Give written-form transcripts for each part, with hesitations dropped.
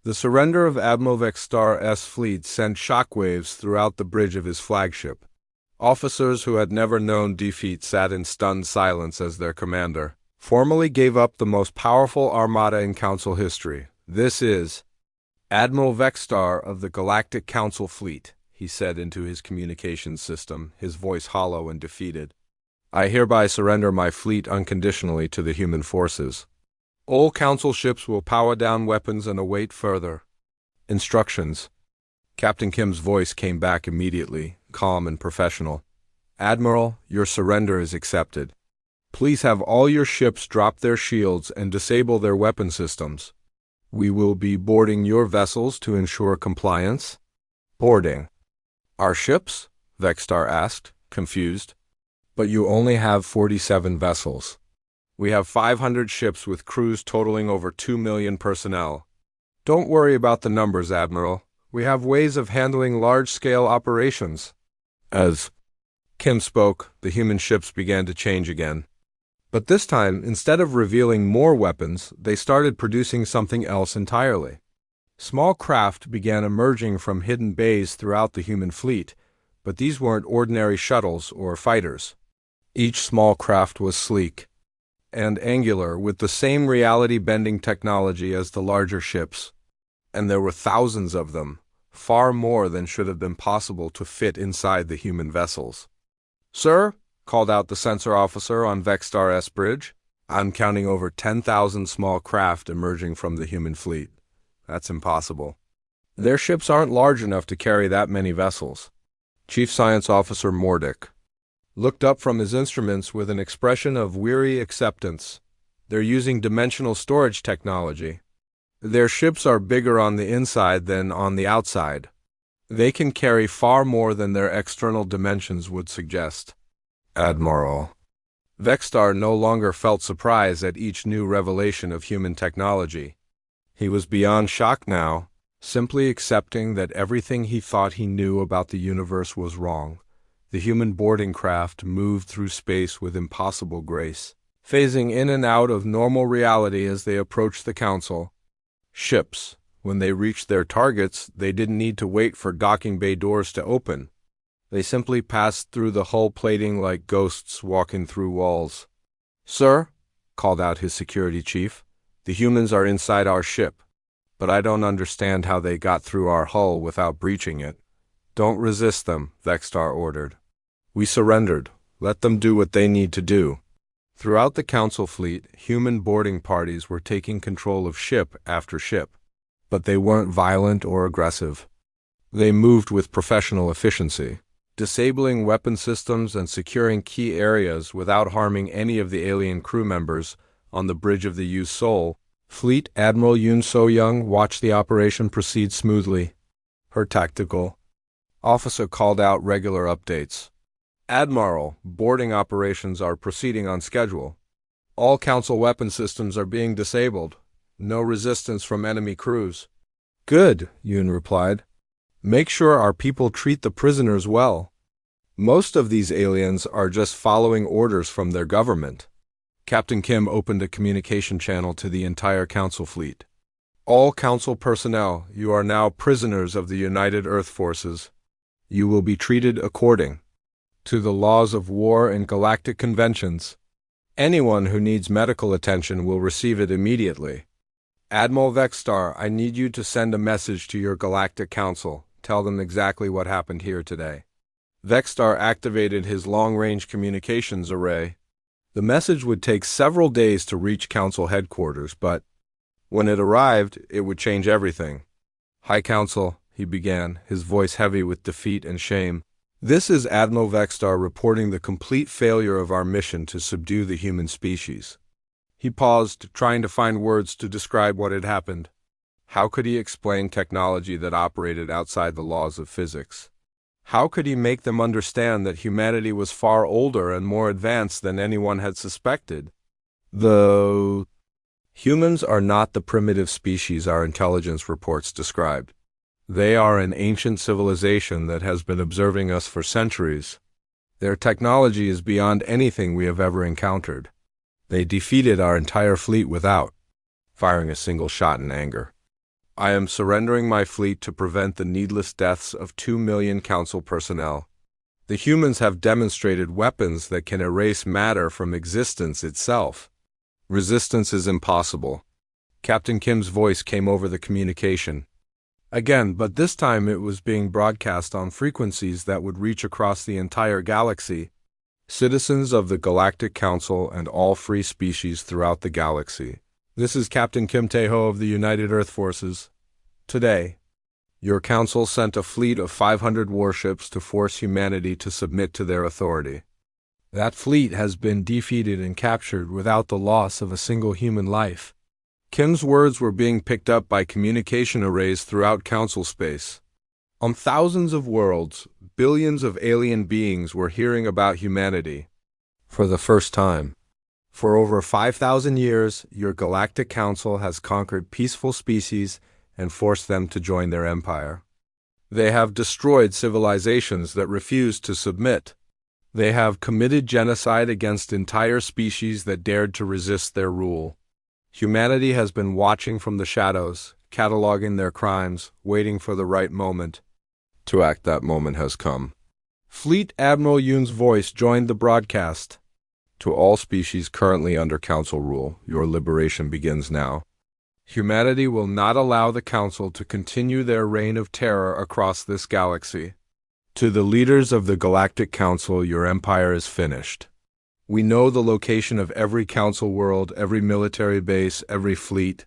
The surrender of Admiral Vextar's fleet sent shockwaves throughout the bridge of his flagship. Officers who had never known defeat sat in stunned silence as their commander formally gave up the most powerful armada in Council history. "This is Admiral Vextar of the Galactic Council Fleet," he said into his communications system, his voice hollow and defeated. "I hereby surrender my fleet unconditionally to the human forces. All Council ships will power down weapons and await further instructions." Captain Kim's voice came back immediately, calm and professional. "Admiral, your surrender is accepted. Please have all your ships drop their shields and disable their weapon systems. We will be boarding your vessels to ensure compliance." "Boarding our ships?" Vextar asked, confused. "But you only have 47 vessels. We have 500 ships with crews totaling over 2 million personnel. Don't worry about the numbers, Admiral. We have ways of handling large-scale operations." As Kim spoke, the human ships began to change again. But this time, instead of revealing more weapons, they started producing something else entirely. Small craft began emerging from hidden bays throughout the human fleet, but these weren't ordinary shuttles or fighters. Each small craft was sleek and angular, with the same reality-bending technology as the larger ships. And there were thousands of them, far more than should have been possible to fit inside the human vessels. "Sir," called out the sensor officer on Vextar's bridge, "I'm counting over 10,000 small craft emerging from the human fleet. That's impossible. Their ships aren't large enough to carry that many vessels." Chief Science Officer Mordick looked up from his instruments with an expression of weary acceptance. "They're using dimensional storage technology. Their ships are bigger on the inside than on the outside. They can carry far more than their external dimensions would suggest." "Admiral." Vextar no longer felt surprise at each new revelation of human technology. He was beyond shock now, simply accepting that everything he thought he knew about the universe was wrong. The human boarding craft moved through space with impossible grace, phasing in and out of normal reality as they approached the Council. Ships, when they reached their targets, they didn't need to wait for docking bay doors to open. They simply passed through the hull plating like ghosts walking through walls. "Sir," called out his security chief, "the humans are inside our ship, but I don't understand how they got through our hull without breaching it." "Don't resist them," Vextar ordered. "We surrendered. Let them do what they need to do." Throughout the Council fleet, human boarding parties were taking control of ship after ship. But they weren't violent or aggressive. They moved with professional efficiency, disabling weapon systems and securing key areas without harming any of the alien crew members. On the bridge of the Yu Sol, Fleet Admiral Yoon So-young watched the operation proceed smoothly. Her tactical officer called out regular updates. "Admiral, boarding operations are proceeding on schedule. All Council weapon systems are being disabled. No resistance from enemy crews." "Good," Yoon replied. "Make sure our people treat the prisoners well. Most of these aliens are just following orders from their government." Captain Kim opened a communication channel to the entire Council fleet. "All Council personnel, you are now prisoners of the United Earth Forces. You will be treated according to the laws of war and galactic conventions. Anyone who needs medical attention will receive it immediately. Admiral Vextar, I need you to send a message to your Galactic Council. Tell them exactly what happened here today." Vextar activated his long-range communications array. The message would take several days to reach Council headquarters, but when it arrived, it would change everything. "High Council," he began, his voice heavy with defeat and shame. "This is Admiral Vextar reporting the complete failure of our mission to subdue the human species." He paused, trying to find words to describe what had happened. How could he explain technology that operated outside the laws of physics? How could he make them understand that humanity was far older and more advanced than anyone had suspected? The humans are not the primitive species our intelligence reports described. They are an ancient civilization that has been observing us for centuries. Their technology is beyond anything we have ever encountered. They defeated our entire fleet without firing a single shot in anger. I am surrendering my fleet to prevent the needless deaths of 2 million Council personnel. The humans have demonstrated weapons that can erase matter from existence itself. Resistance is impossible. Captain Kim's voice came over the communication. Again, but this time it was being broadcast on frequencies that would reach across the entire galaxy. Citizens of the Galactic Council and all free species throughout the galaxy. This is Captain Kim Tae-ho of the United Earth Forces. Today, your council sent a fleet of 500 warships to force humanity to submit to their authority. That fleet has been defeated and captured without the loss of a single human life. Kim's words were being picked up by communication arrays throughout council space. On thousands of worlds, billions of alien beings were hearing about humanity. For the first time. For over 5,000 years, your Galactic Council has conquered peaceful species and forced them to join their empire. They have destroyed civilizations that refused to submit. They have committed genocide against entire species that dared to resist their rule. Humanity has been watching from the shadows, cataloging their crimes, waiting for the right moment to act. That moment has come. Fleet Admiral Yoon's voice joined the broadcast. To all species currently under Council rule, your liberation begins now. Humanity will not allow the Council to continue their reign of terror across this galaxy. To the leaders of the Galactic Council, your empire is finished. We know the location of every Council world, every military base, every fleet.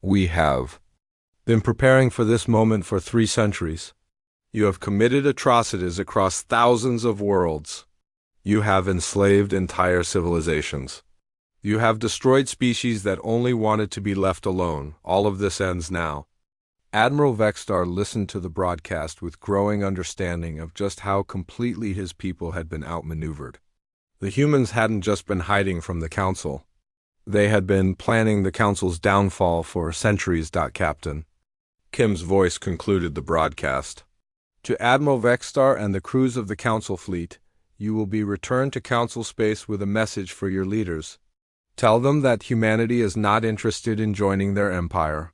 We have been preparing for this moment for 3 centuries. You have committed atrocities across thousands of worlds. You have enslaved entire civilizations. You have destroyed species that only wanted to be left alone. All of this ends now. Admiral Vexstar listened to the broadcast with growing understanding of just how completely his people had been outmaneuvered. The humans hadn't just been hiding from the Council. They had been planning the Council's downfall for centuries. Captain Kim's voice concluded the broadcast. To Admiral Vexstar and the crews of the Council fleet, you will be returned to Council space with a message for your leaders. Tell them that humanity is not interested in joining their empire.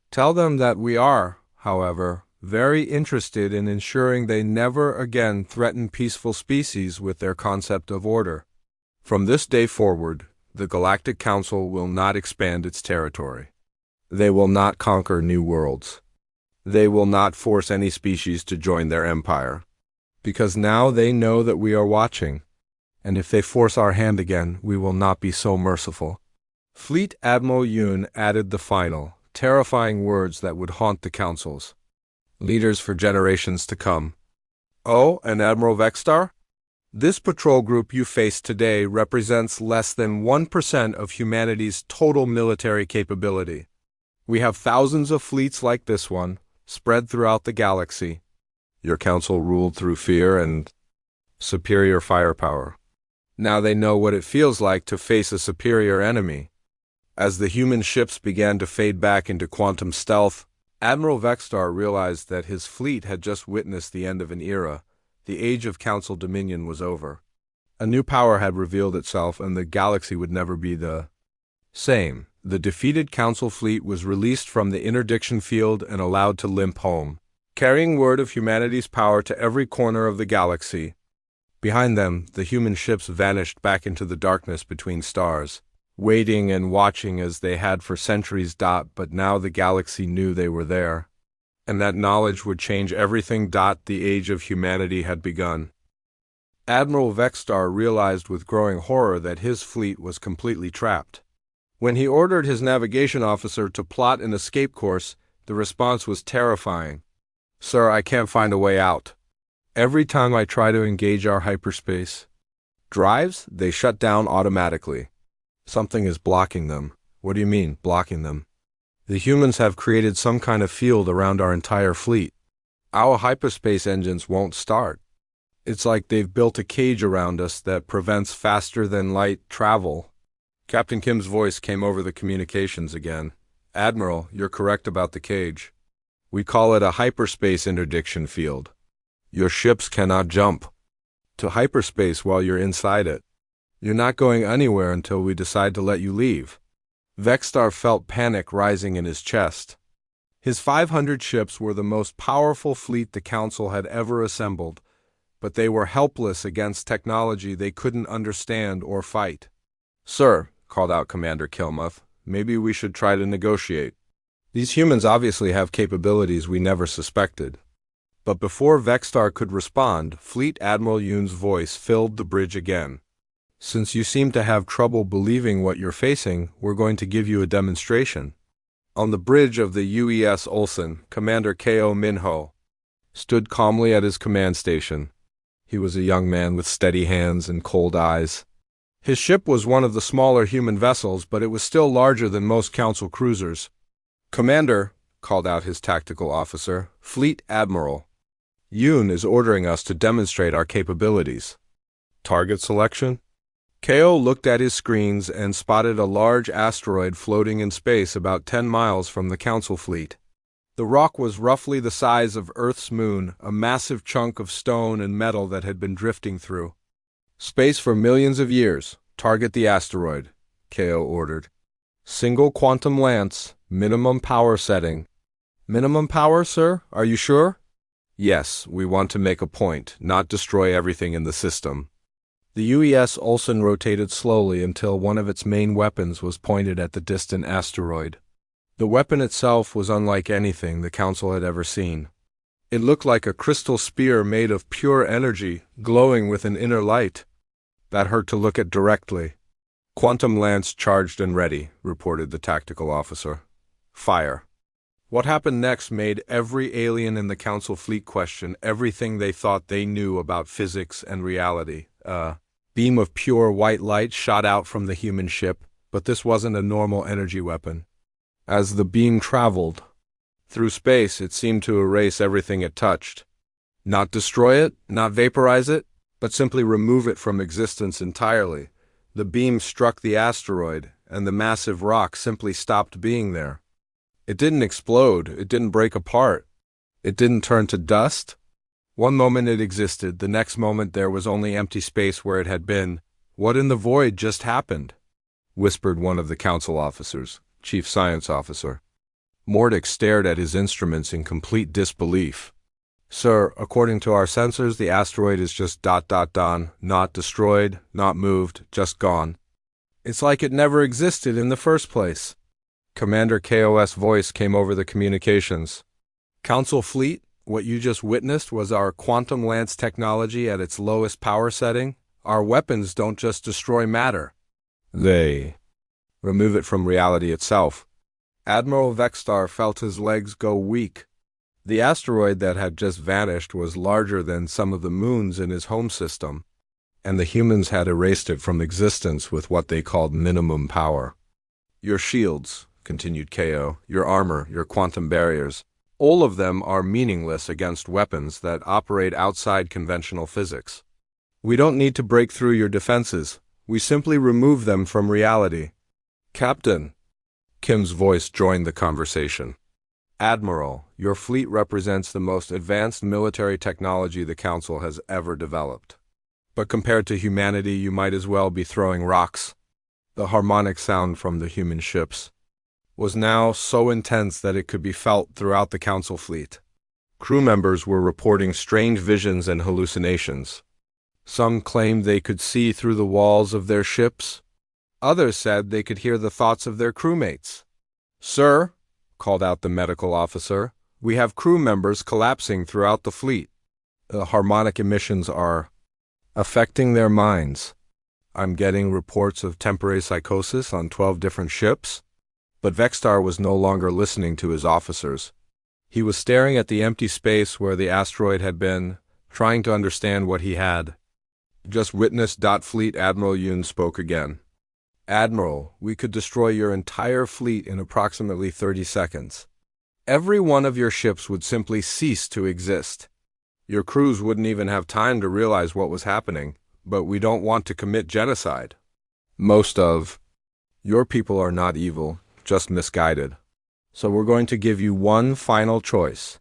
Tell them that we are, however, very interested in ensuring they never again threaten peaceful species with their concept of order. From this day forward, the Galactic Council will not expand its territory. They will not conquer new worlds. They will not force any species to join their empire. Because now they know that we are watching, and if they force our hand again, we will not be so merciful. Fleet Admiral Yoon added the final, terrifying words that would haunt the councils. Leaders for generations to come. Oh, and Admiral Vexstar? This patrol group you face today represents less than 1% of humanity's total military capability. We have thousands of fleets like this one, spread throughout the galaxy. Your council ruled through fear and superior firepower. Now they know what it feels like to face a superior enemy. As the human ships began to fade back into quantum stealth, Admiral Vexstar realized that his fleet had just witnessed the end of an era. The age of Council dominion was over. A new power had revealed itself, and the galaxy would never be the same. The defeated Council fleet was released from the interdiction field and allowed to limp home, carrying word of humanity's power to every corner of the galaxy. Behind them, the human ships vanished back into the darkness between stars, waiting and watching as they had for centuries. But now the galaxy knew they were there, and that knowledge would change everything. The age of humanity had begun. Admiral Vexstar realized with growing horror that his fleet was completely trapped. When he ordered his navigation officer to plot an escape course, the response was terrifying. Sir, I can't find a way out. Every time I try to engage our hyperspace drives, they shut down automatically. Something is blocking them. What do you mean, blocking them? The humans have created some kind of field around our entire fleet. Our hyperspace engines won't start. It's like they've built a cage around us that prevents faster-than-light travel. Captain Kim's voice came over the communications again. Admiral, you're correct about the cage. We call it a hyperspace interdiction field. Your ships cannot jump to hyperspace while you're inside it. You're not going anywhere until we decide to let you leave. Vexstar felt panic rising in his chest. His 500 ships were the most powerful fleet the Council had ever assembled, but they were helpless against technology they couldn't understand or fight. "Sir," called out Commander Kilmuth, "maybe we should try to negotiate. These humans obviously have capabilities we never suspected." But before Vextar could respond, Fleet Admiral Yoon's voice filled the bridge again. "Since you seem to have trouble believing what you're facing, we're going to give you a demonstration." On the bridge of the UES Olsen, Commander Ko Minho stood calmly at his command station. He was a young man with steady hands and cold eyes. His ship was one of the smaller human vessels, but it was still larger than most Council cruisers. "Commander," called out his tactical officer, "Fleet Admiral, Yoon is ordering us to demonstrate our capabilities." "Target selection?" Ko looked at his screens and spotted a large asteroid floating in space about 10 miles from the Council fleet. The rock was roughly the size of Earth's moon, a massive chunk of stone and metal that had been drifting through space for millions of years. "Target the asteroid," Ko ordered. "Single quantum lance, minimum power setting." "Minimum power, sir? Are you sure?" "Yes, we want to make a point, not destroy everything in the system." The UES Olsen rotated slowly until one of its main weapons was pointed at the distant asteroid. The weapon itself was unlike anything the Council had ever seen. It looked like a crystal spear made of pure energy, glowing with an inner light that hurt to look at directly. "Quantum lance charged and ready," reported the tactical officer. "Fire." What happened next made every alien in the Council fleet question everything they thought they knew about physics and reality. A beam of pure white light shot out from the human ship, but this wasn't a normal energy weapon. As the beam traveled through space, it seemed to erase everything it touched. Not destroy it, not vaporize it, but simply remove it from existence entirely. The beam struck the asteroid, and the massive rock simply stopped being there. It didn't explode, it didn't break apart, it didn't turn to dust. One moment it existed, the next moment there was only empty space where it had been. "What in the void just happened?" whispered one of the Council officers, Chief Science Officer. Mordic stared at his instruments in complete disbelief. "Sir, according to our sensors, the asteroid is just ... not destroyed, not moved, just gone. It's like it never existed in the first place." Commander KO's voice came over the communications. "Council fleet, what you just witnessed was our quantum lance technology at its lowest power setting. Our weapons don't just destroy matter. They remove it from reality itself." Admiral Vextar felt his legs go weak. The asteroid that had just vanished was larger than some of the moons in his home system, and the humans had erased it from existence with what they called minimum power. "Your shields," continued Ko, "your armor, your quantum barriers, all of them are meaningless against weapons that operate outside conventional physics. We don't need to break through your defenses. We simply remove them from reality." "Captain," Kim's voice joined the conversation. "Admiral, your fleet represents the most advanced military technology the Council has ever developed. But compared to humanity, you might as well be throwing rocks." The harmonic sound from the human ships was now so intense that it could be felt throughout the Council fleet. Crew members were reporting strange visions and hallucinations. Some claimed they could see through the walls of their ships. Others said they could hear the thoughts of their crewmates. "Sir," called out the medical officer, "we have crew members collapsing throughout the fleet. The harmonic emissions are affecting their minds. I'm getting reports of temporary psychosis on 12 different ships." But Vextar was no longer listening to his officers. He was staring at the empty space where the asteroid had been, trying to understand what he had just witnessed. Fleet Admiral Yoon spoke again. "Admiral, we could destroy your entire fleet in approximately 30 seconds. Every one of your ships would simply cease to exist. Your crews wouldn't even have time to realize what was happening, but we don't want to commit genocide. Most of your people are not evil, just misguided. So we're going to give you one final choice."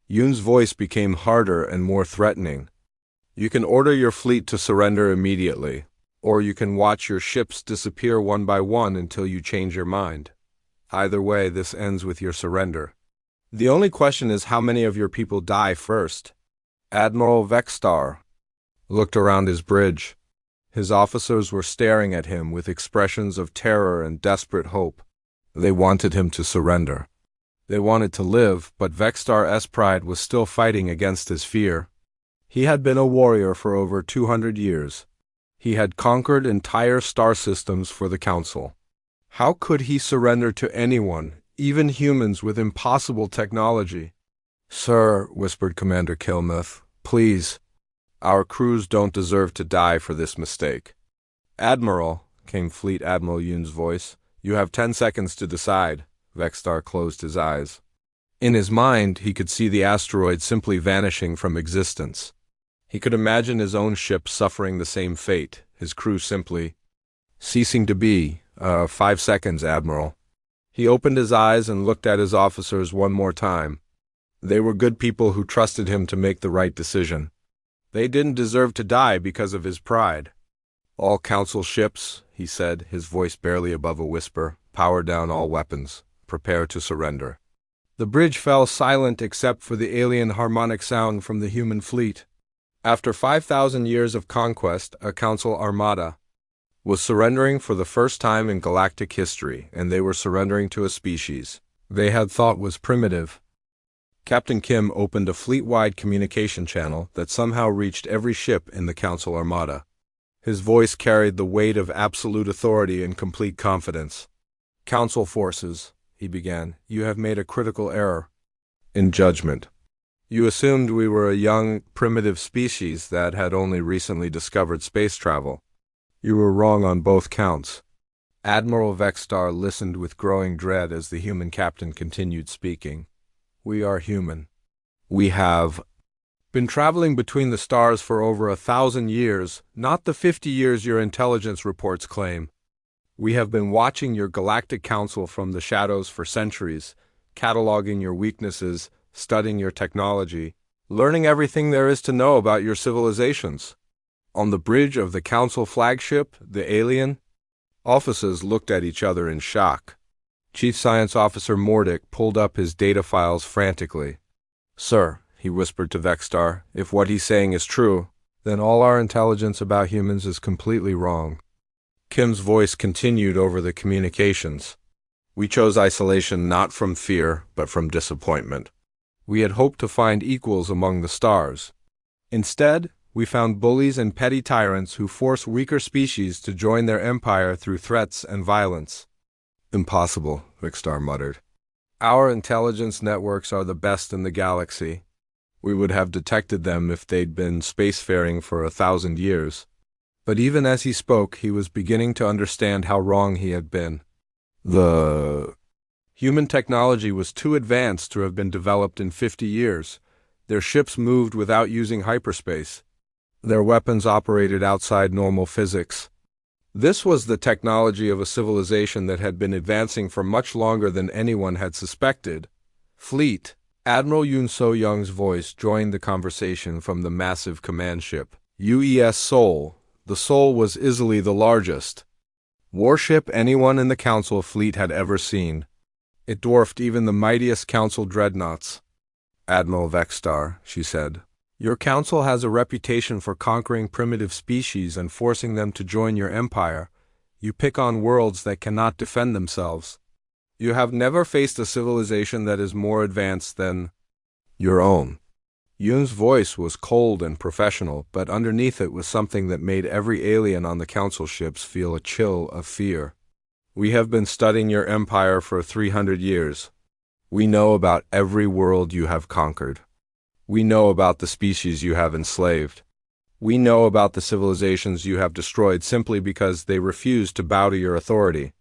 Yoon's voice became harder and more threatening. "You can order your fleet to surrender immediately, or you can watch your ships disappear one by one until you change your mind. Either way, this ends with your surrender." The only question is how many of your people die first. Admiral Vextar looked around his bridge. His officers were staring at him with expressions of terror and desperate hope. They wanted him to surrender. They wanted to live, but Vextar's pride was still fighting against his fear. He had been a warrior for over 200 years. He had conquered entire star systems for the Council. How could he surrender to anyone, even humans with impossible technology? "Sir," whispered Commander Kilmuth, "please. Our crews don't deserve to die for this mistake." "Admiral," came Fleet Admiral Yoon's voice, "you have 10 seconds to decide." Vextar closed his eyes. In his mind, he could see the asteroid simply vanishing from existence. He could imagine his own ship suffering the same fate, his crew simply ceasing to be. 5 seconds, Admiral." He opened his eyes and looked at his officers one more time. They were good people who trusted him to make the right decision. They didn't deserve to die because of his pride. "All Council ships," he said, his voice barely above a whisper, "power down all weapons. Prepare to surrender." The bridge fell silent except for the alien harmonic sound from the human fleet. After 5,000 years of conquest, a Council armada was surrendering for the first time in galactic history, and they were surrendering to a species they had thought was primitive. Captain Kim opened a fleet-wide communication channel that somehow reached every ship in the Council armada. His voice carried the weight of absolute authority and complete confidence. "Council forces," he began, "you have made a critical error in judgment. You assumed we were a young, primitive species that had only recently discovered space travel. You were wrong on both counts." Admiral Vextar listened with growing dread as the human captain continued speaking. "We are human. We have been traveling between the stars for over 1,000 years, not the 50 years your intelligence reports claim. We have been watching your Galactic Council from the shadows for centuries, cataloging your weaknesses, studying your technology, learning everything there is to know about your civilizations." On the bridge of the Council flagship, the alien officers looked at each other in shock. Chief Science Officer Mordick pulled up his data files frantically. "Sir," he whispered to Vextar, "if what he's saying is true, then all our intelligence about humans is completely wrong." Kim's voice continued over the communications. "We chose isolation not from fear, but from disappointment. We had hoped to find equals among the stars. Instead, we found bullies and petty tyrants who force weaker species to join their empire through threats and violence." "Impossible," Vextar muttered. "Our intelligence networks are the best in the galaxy. We would have detected them if they'd been spacefaring for 1,000 years." But even as he spoke, he was beginning to understand how wrong he had been. The human technology was too advanced to have been developed in 50 years. Their ships moved without using hyperspace. Their weapons operated outside normal physics. This was the technology of a civilization that had been advancing for much longer than anyone had suspected. "Fleet." Admiral Yoon So-young's voice joined the conversation from the massive command ship, UES Seoul. The Seoul was easily the largest warship anyone in the Council fleet had ever seen. It dwarfed even the mightiest Council dreadnoughts. "Admiral Vextar," she said, "your Council has a reputation for conquering primitive species and forcing them to join your empire. You pick on worlds that cannot defend themselves. You have never faced a civilization that is more advanced than your own." Yoon's voice was cold and professional, but underneath it was something that made every alien on the Council ships feel a chill of fear. "We have been studying your empire for 300 years. We know about every world you have conquered. We know about the species you have enslaved. We know about the civilizations you have destroyed simply because they refused to bow to your authority."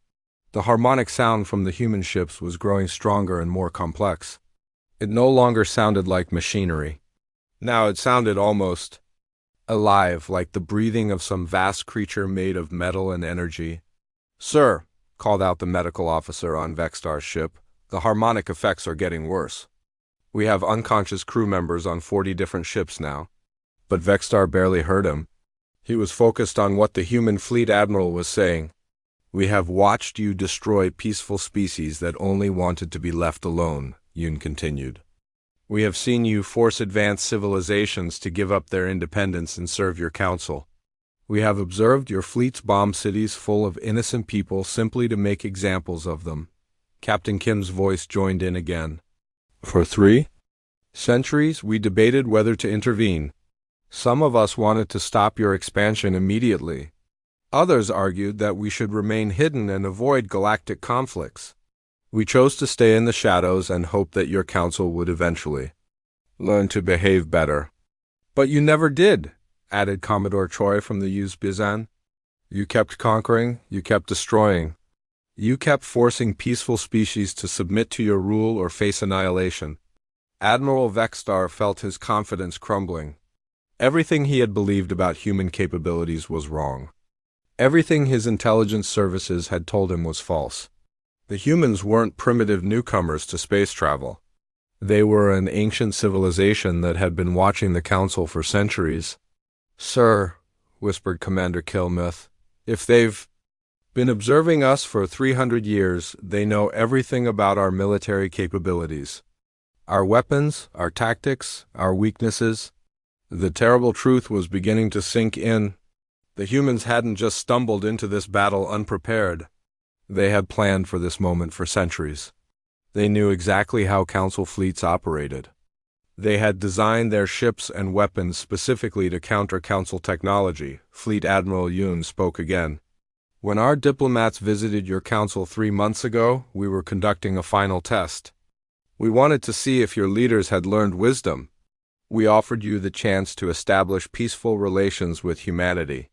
The harmonic sound from the human ships was growing stronger and more complex. It no longer sounded like machinery. Now it sounded almost alive, like the breathing of some vast creature made of metal and energy. "Sir," called out the medical officer on Vextar's ship, "the harmonic effects are getting worse. We have unconscious crew members on 40 different ships now." But Vextar barely heard him. He was focused on what the human fleet admiral was saying. "We have watched you destroy peaceful species that only wanted to be left alone, Yoon continued. We have seen you force advanced civilizations to give up their independence and serve your council. We have observed your fleets bomb cities full of innocent people simply to make examples of them. Captain Kim's voice joined in again. For 3 centuries, we debated whether to intervene. Some of us wanted to stop your expansion immediately. Others argued that we should remain hidden and avoid galactic conflicts. We chose to stay in the shadows and hope that your council would eventually learn to behave better. But you never did, added Commodore Choi from the Uzbekistan. You kept conquering, you kept destroying. You kept forcing peaceful species to submit to your rule or face annihilation. Admiral Vexstar felt his confidence crumbling. Everything he had believed about human capabilities was wrong. Everything his intelligence services had told him was false. The humans weren't primitive newcomers to space travel. They were an ancient civilization that had been watching the Council for centuries. Sir, whispered Commander Kilmuth, if they've been observing us for 300 years, they know everything about our military capabilities. Our weapons, our tactics, our weaknesses. The terrible truth was beginning to sink in. The humans hadn't just stumbled into this battle unprepared. They had planned for this moment for centuries. They knew exactly how Council fleets operated. They had designed their ships and weapons specifically to counter Council technology. Fleet Admiral Yoon spoke again. When our diplomats visited your Council 3 months ago, we were conducting a final test. We wanted to see if your leaders had learned wisdom. We offered you the chance to establish peaceful relations with humanity.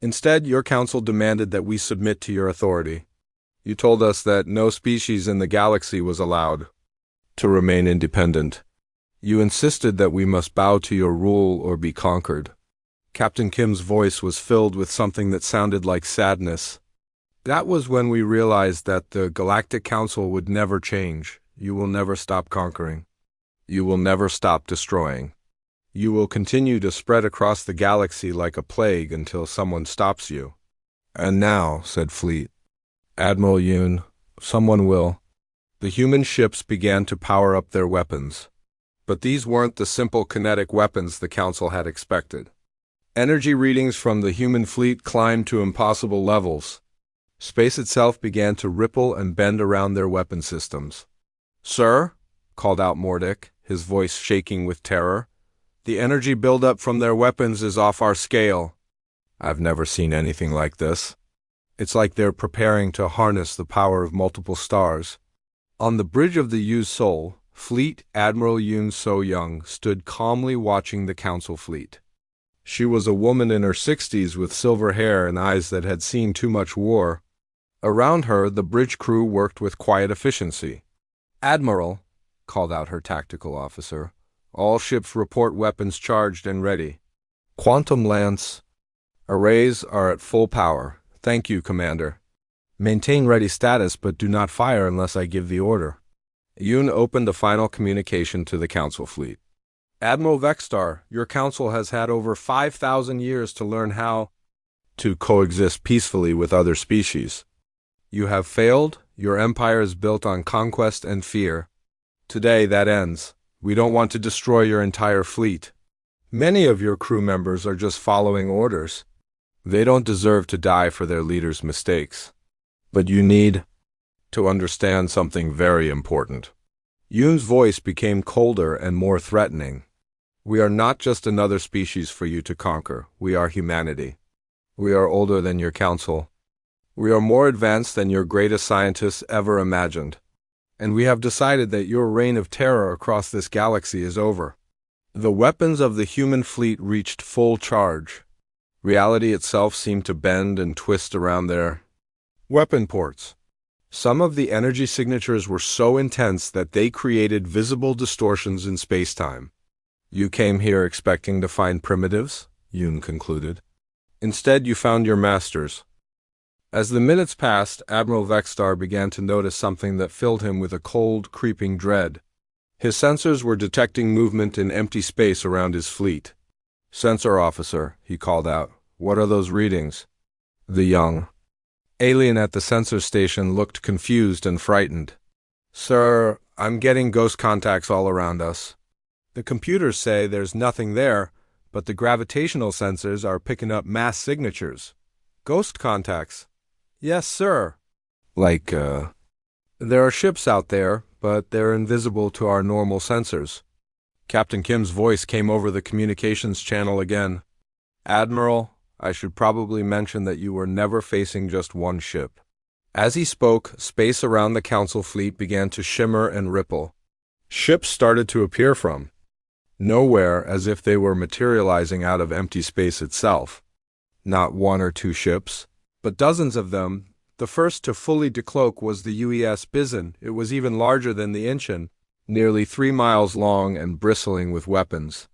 Instead, your Council demanded that we submit to your authority. You told us that no species in the galaxy was allowed to remain independent. You insisted that we must bow to your rule or be conquered. Captain Kim's voice was filled with something that sounded like sadness. That was when we realized that the Galactic Council would never change. You will never stop conquering. You will never stop destroying. You will continue to spread across the galaxy like a plague until someone stops you. And now, said Fleet Admiral Yoon, someone will. The human ships began to power up their weapons. But these weren't the simple kinetic weapons the Council had expected. Energy readings from the human fleet climbed to impossible levels. Space itself began to ripple and bend around their weapon systems. Sir, called out Mordick, his voice shaking with terror, the energy buildup from their weapons is off our scale. I've never seen anything like this. It's like they're preparing to harness the power of multiple stars. On the bridge of the Yu Sol, Fleet Admiral Yoon So-young stood calmly watching the Council fleet. She was a woman in her 60s with silver hair and eyes that had seen too much war. Around her, the bridge crew worked with quiet efficiency. Admiral, called out her tactical officer, all ships report weapons charged and ready. Quantum Lance arrays are at full power. Thank you, Commander. Maintain ready status, but do not fire unless I give the order. Yoon opened a final communication to the Council fleet. Admiral Vexstar, your Council has had over 5,000 years to learn how to coexist peacefully with other species. You have failed. Your empire is built on conquest and fear. Today that ends. We don't want to destroy your entire fleet. Many of your crew members are just following orders. They don't deserve to die for their leaders' mistakes. But you need to understand something very important. Yoon's voice became colder and more threatening. We are not just another species for you to conquer. We are humanity. We are older than your Council. We are more advanced than your greatest scientists ever imagined. And we have decided that your reign of terror across this galaxy is over. The weapons of the human fleet reached full charge. Reality itself seemed to bend and twist around their weapon ports. Some of the energy signatures were so intense that they created visible distortions in space-time. You came here expecting to find primitives, Yoon concluded. Instead, you found your masters. As the minutes passed, Admiral Vexstar began to notice something that filled him with a cold, creeping dread. His sensors were detecting movement in empty space around his fleet. Sensor officer, he called out. What are those readings? The young alien at the sensor station looked confused and frightened. Sir, I'm getting ghost contacts all around us. The computers say there's nothing there, but the gravitational sensors are picking up mass signatures. Ghost contacts? Yes, sir. There are ships out there, but they're invisible to our normal sensors. Captain Kim's voice came over the communications channel again. Admiral, I should probably mention that you were never facing just one ship. As he spoke, space around the Council fleet began to shimmer and ripple. Ships started to appear from nowhere, as if they were materializing out of empty space itself. Not one or two ships, but dozens of them. The first to fully decloak was the UES Bizon. It was even larger than the Incheon, nearly 3 miles long and bristling with weapons.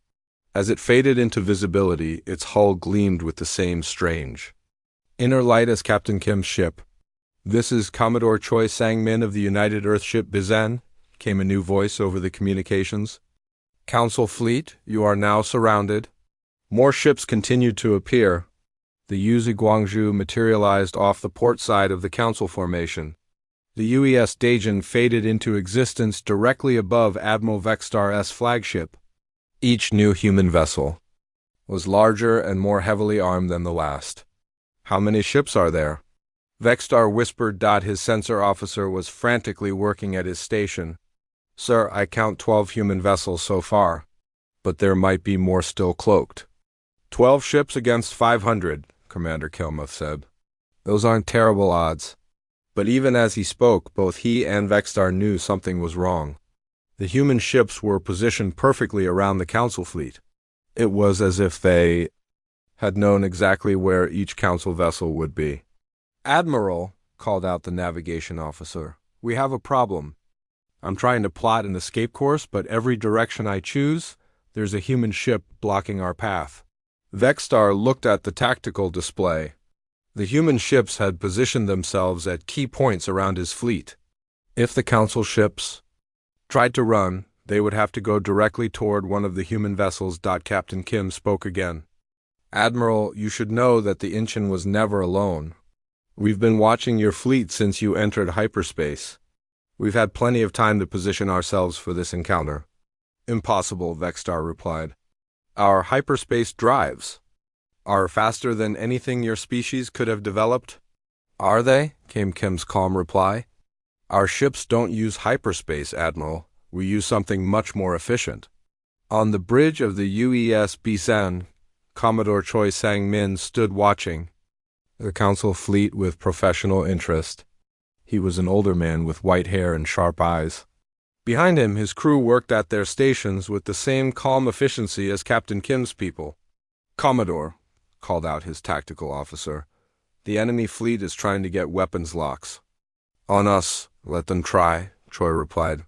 As it faded into visibility, its hull gleamed with the same strange inner light as Captain Kim's ship. "This is Commodore Choi Sang-min of the United Earthship Bizan," came a new voice over the communications. "Council fleet, you are now surrounded." More ships continued to appear. The Yuzi Guangzhou materialized off the port side of the Council formation. The UES Daejeon faded into existence directly above Admiral Vextar's flagship. Each new human vessel was larger and more heavily armed than the last. "How many ships are there?" Vextar whispered. His sensor officer was frantically working at his station. "Sir, I count 12 human vessels so far, but there might be more still cloaked." 12 ships against 500, Commander Kilmuth said. "Those aren't terrible odds." But even as he spoke, both he and Vextar knew something was wrong. The human ships were positioned perfectly around the Council fleet. It was as if they had known exactly where each Council vessel would be. "Admiral," called out the navigation officer, "we have a problem. I'm trying to plot an escape course, but every direction I choose, there's a human ship blocking our path." Vextar looked at the tactical display. The human ships had positioned themselves at key points around his fleet. If the Council ships tried to run, they would have to go directly toward one of the human vessels. Captain Kim spoke again. "Admiral, you should know that the Incheon was never alone. We've been watching your fleet since you entered hyperspace. We've had plenty of time to position ourselves for this encounter." "Impossible," Vextar replied. "Our hyperspace drives are faster than anything your species could have developed." "Are they?" came Kim's calm reply. "Our ships don't use hyperspace, Admiral. We use something much more efficient." On the bridge of the UES Bisan, Commodore Choi Sang-min stood watching the Council fleet with professional interest. He was an older man with white hair and sharp eyes. Behind him, his crew worked at their stations with the same calm efficiency as Captain Kim's people. "Commodore," called out his tactical officer, "the enemy fleet is trying to get weapons locks." "On us, let them try," Choi replied.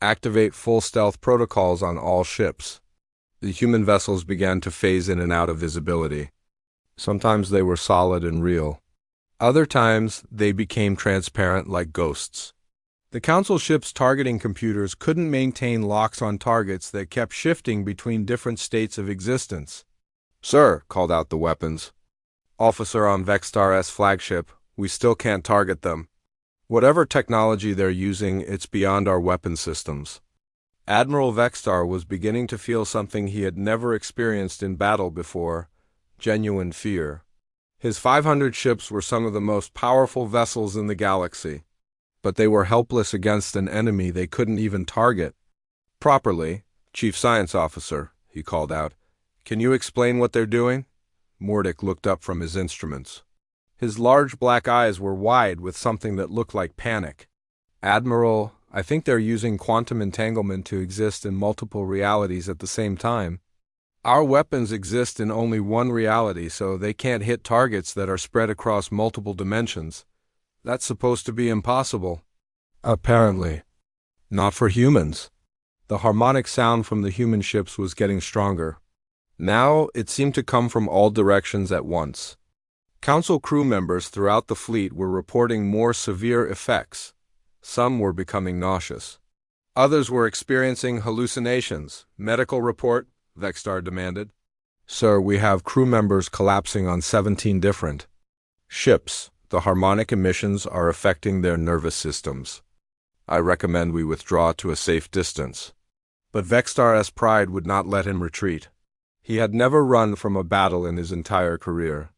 "Activate full stealth protocols on all ships." The human vessels began to phase in and out of visibility. Sometimes they were solid and real. Other times they became transparent like ghosts. The Council ship's targeting computers couldn't maintain locks on targets that kept shifting between different states of existence. "Sir," called out the weapons officer on Vextar's flagship, "we still can't target them. Whatever technology they're using, it's beyond our weapon systems." Admiral Vextar was beginning to feel something he had never experienced in battle before: genuine fear. His 500 ships were some of the most powerful vessels in the galaxy, but they were helpless against an enemy they couldn't even target properly. "Chief Science Officer," he called out, "can you explain what they're doing?" Mordick looked up from his instruments. His large black eyes were wide with something that looked like panic. "Admiral, I think they're using quantum entanglement to exist in multiple realities at the same time. Our weapons exist in only one reality, so they can't hit targets that are spread across multiple dimensions. That's supposed to be impossible." "Apparently. Not for humans." The harmonic sound from the human ships was getting stronger. Now it seemed to come from all directions at once. Council crew members throughout the fleet were reporting more severe effects. Some were becoming nauseous. Others were experiencing hallucinations. "Medical report?" Vextar demanded. "Sir, we have crew members collapsing on 17 different ships. The harmonic emissions are affecting their nervous systems." I recommend we withdraw to a safe distance. But Vextar's pride would not let him retreat. He had never run from a battle in his entire career.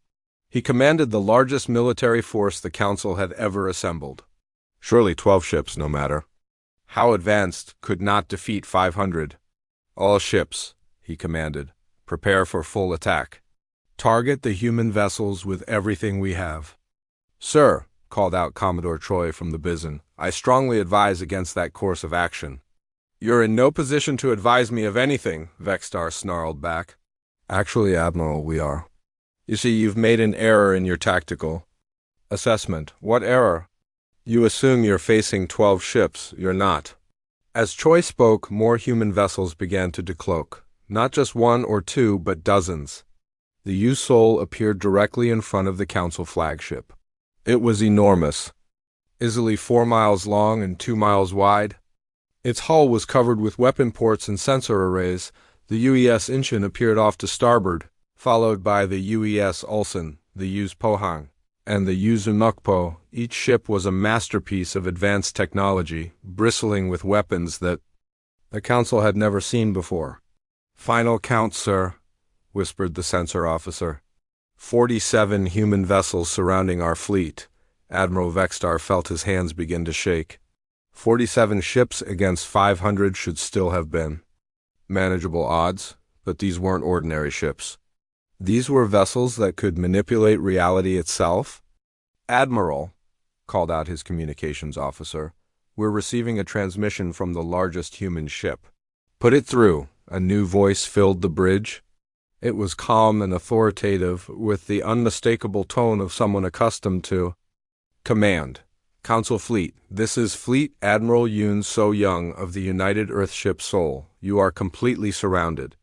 He commanded the largest military force the Council had ever assembled. Surely 12 ships, no matter how advanced, could not defeat 500. All ships, he commanded, prepare for full attack. Target the human vessels with everything we have. Sir, called out Commodore Troy from the Bizen, I strongly advise against that course of action. You're in no position to advise me of anything, Vextar snarled back. Actually, Admiral, we are. You see, you've made an error in your tactical assessment. What error? You assume you're facing 12 ships. You're not. As Troy spoke, more human vessels began to decloak. Not just one or two, but dozens. The U-Sol appeared directly in front of the Council flagship. It was enormous, easily 4 miles long and 2 miles wide. Its hull was covered with weapon ports and sensor arrays. The UES Incheon appeared off to starboard, followed by the UES Ulsan, the US Pohang, and the US Unukpo. Each ship was a masterpiece of advanced technology, bristling with weapons that the Council had never seen before. Final count, sir, whispered the sensor officer. 47 human vessels surrounding our fleet. Admiral Vextar felt his hands begin to shake. 47 ships against 500 should still have been manageable odds, but these weren't ordinary ships. These were vessels that could manipulate reality itself. Admiral, called out his communications officer, we're receiving a transmission from the largest human ship. Put it through. A new voice filled the bridge. It was calm and authoritative, with the unmistakable tone of someone accustomed to command. Council Fleet, this is Fleet Admiral Yoon So-young of the United Earthship Seoul. You are completely surrounded.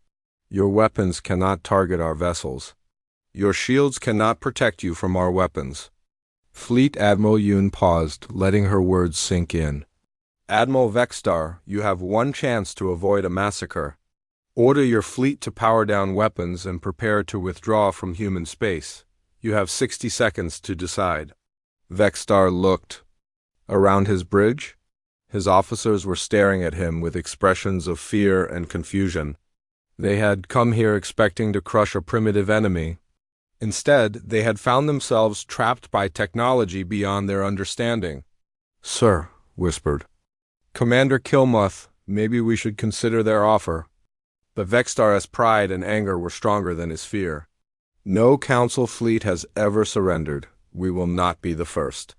Your weapons cannot target our vessels. Your shields cannot protect you from our weapons. Fleet Admiral Yoon paused, letting her words sink in. Admiral Vextar, you have one chance to avoid a massacre. Order your fleet to power down weapons and prepare to withdraw from human space. You have 60 seconds to decide. Vextar looked around his bridge. His officers were staring at him with expressions of fear and confusion. They had come here expecting to crush a primitive enemy. Instead, they had found themselves trapped by technology beyond their understanding. Sir, whispered Commander Kilmuth, maybe we should consider their offer. But Vextar's pride and anger were stronger than his fear. No Council fleet has ever surrendered. We will not be the first.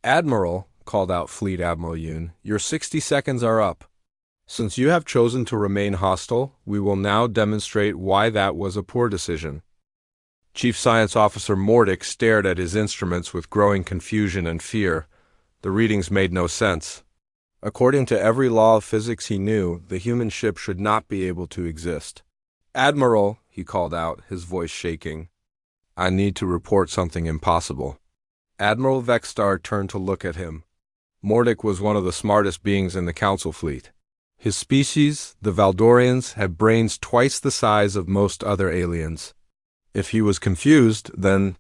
Admiral, called out Fleet Admiral Yoon, your 60 seconds are up. Since you have chosen to remain hostile, we will now demonstrate why that was a poor decision. Chief Science Officer Mordick stared at his instruments with growing confusion and fear. The readings made no sense. According to every law of physics he knew, the human ship should not be able to exist. Admiral, he called out, his voice shaking. I need to report something impossible. Admiral Vextar turned to look at him. Mordick was one of the smartest beings in the Council fleet. His species, the Valdorians, had brains twice the size of most other aliens. If he was confused, then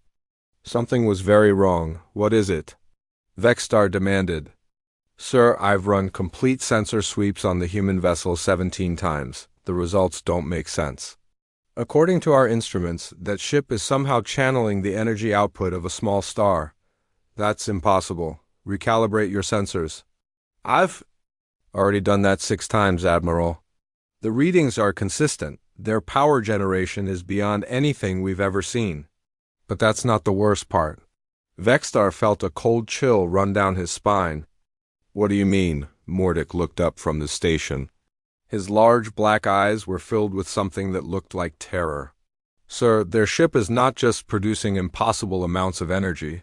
something was very wrong. What is it? Vextar demanded. Sir, I've run complete sensor sweeps on the human vessel 17 times. The results don't make sense. According to our instruments, that ship is somehow channeling the energy output of a small star. That's impossible. Recalibrate your sensors. I've already done that 6 times, Admiral. The readings are consistent. Their power generation is beyond anything we've ever seen. But that's not the worst part. Vextar felt a cold chill run down his spine. What do you mean? Mordick looked up from the station. His large black eyes were filled with something that looked like terror. Sir, their ship is not just producing impossible amounts of energy.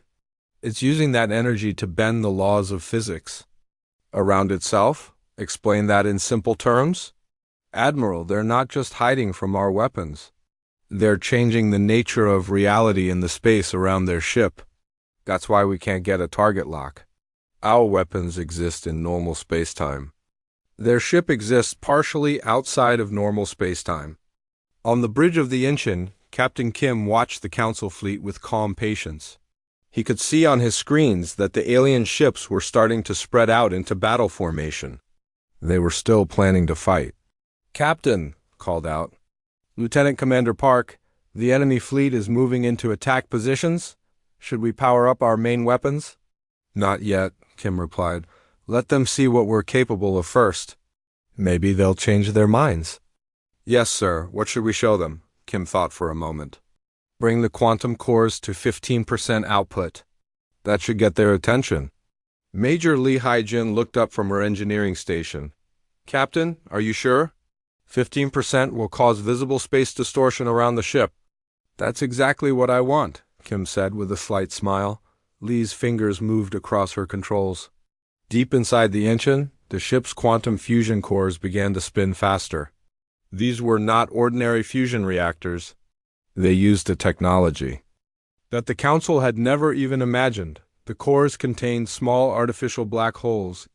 It's using that energy to bend the laws of physics. Around itself? Explain that in simple terms? Admiral, they're not just hiding from our weapons. They're changing the nature of reality in the space around their ship. That's why we can't get a target lock. Our weapons exist in normal space-time. Their ship exists partially outside of normal space-time. On the bridge of the Incheon, Captain Kim watched the Council fleet with calm patience. He could see on his screens that the alien ships were starting to spread out into battle formation. They were still planning to fight. "Captain," called out Lieutenant Commander Park, "the enemy fleet is moving into attack positions. Should we power up our main weapons?" "Not yet," Kim replied. "Let them see what we're capable of first. Maybe they'll change their minds." "Yes, sir. What should we show them?" Kim thought for a moment. "Bring the quantum cores to 15% output. That should get their attention." Major Lee Haijin looked up from her engineering station. "Captain, are you sure? 15% will cause visible space distortion around the ship." "That's exactly what I want," Kim said with a slight smile. Lee's fingers moved across her controls. Deep inside the engine, the ship's quantum fusion cores began to spin faster. These were not ordinary fusion reactors. They used a technology that the Council had never even imagined. The cores contained small artificial black holes,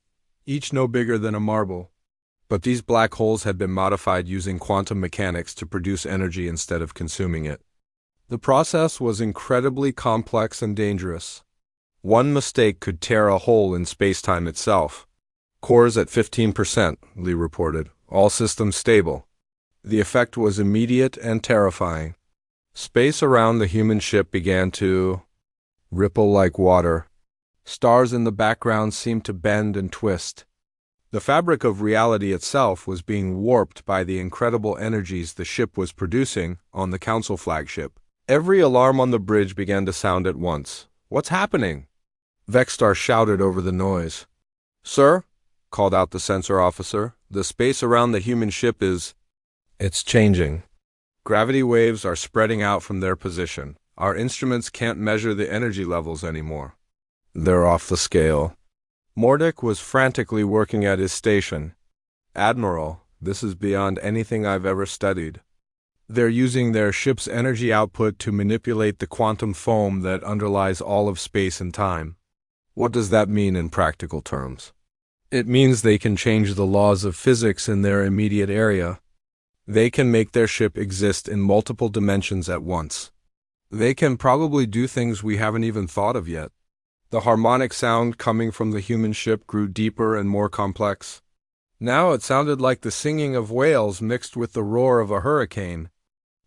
each no bigger than a marble. But these black holes had been modified using quantum mechanics to produce energy instead of consuming it. The process was incredibly complex and dangerous. One mistake could tear a hole in space-time itself. "Cores at 15%, Lee reported. "All systems stable." The effect was immediate and terrifying. Space around the human ship began to ripple like water. Stars in the background seemed to bend and twist. The fabric of reality itself was being warped by the incredible energies the ship was producing on the Council flagship. Every alarm on the bridge began to sound at once. "What's happening?" Vexstar shouted over the noise. "Sir," called out the sensor officer, "the space around the human ship is... it's changing. Gravity waves are spreading out from their position. Our instruments can't measure the energy levels anymore. They're off the scale." Mordick was frantically working at his station. "Admiral, this is beyond anything I've ever studied. They're using their ship's energy output to manipulate the quantum foam that underlies all of space and time." "What does that mean in practical terms?" "It means they can change the laws of physics in their immediate area. They can make their ship exist in multiple dimensions at once. They can probably do things we haven't even thought of yet." The harmonic sound coming from the human ship grew deeper and more complex. Now it sounded like the singing of whales mixed with the roar of a hurricane.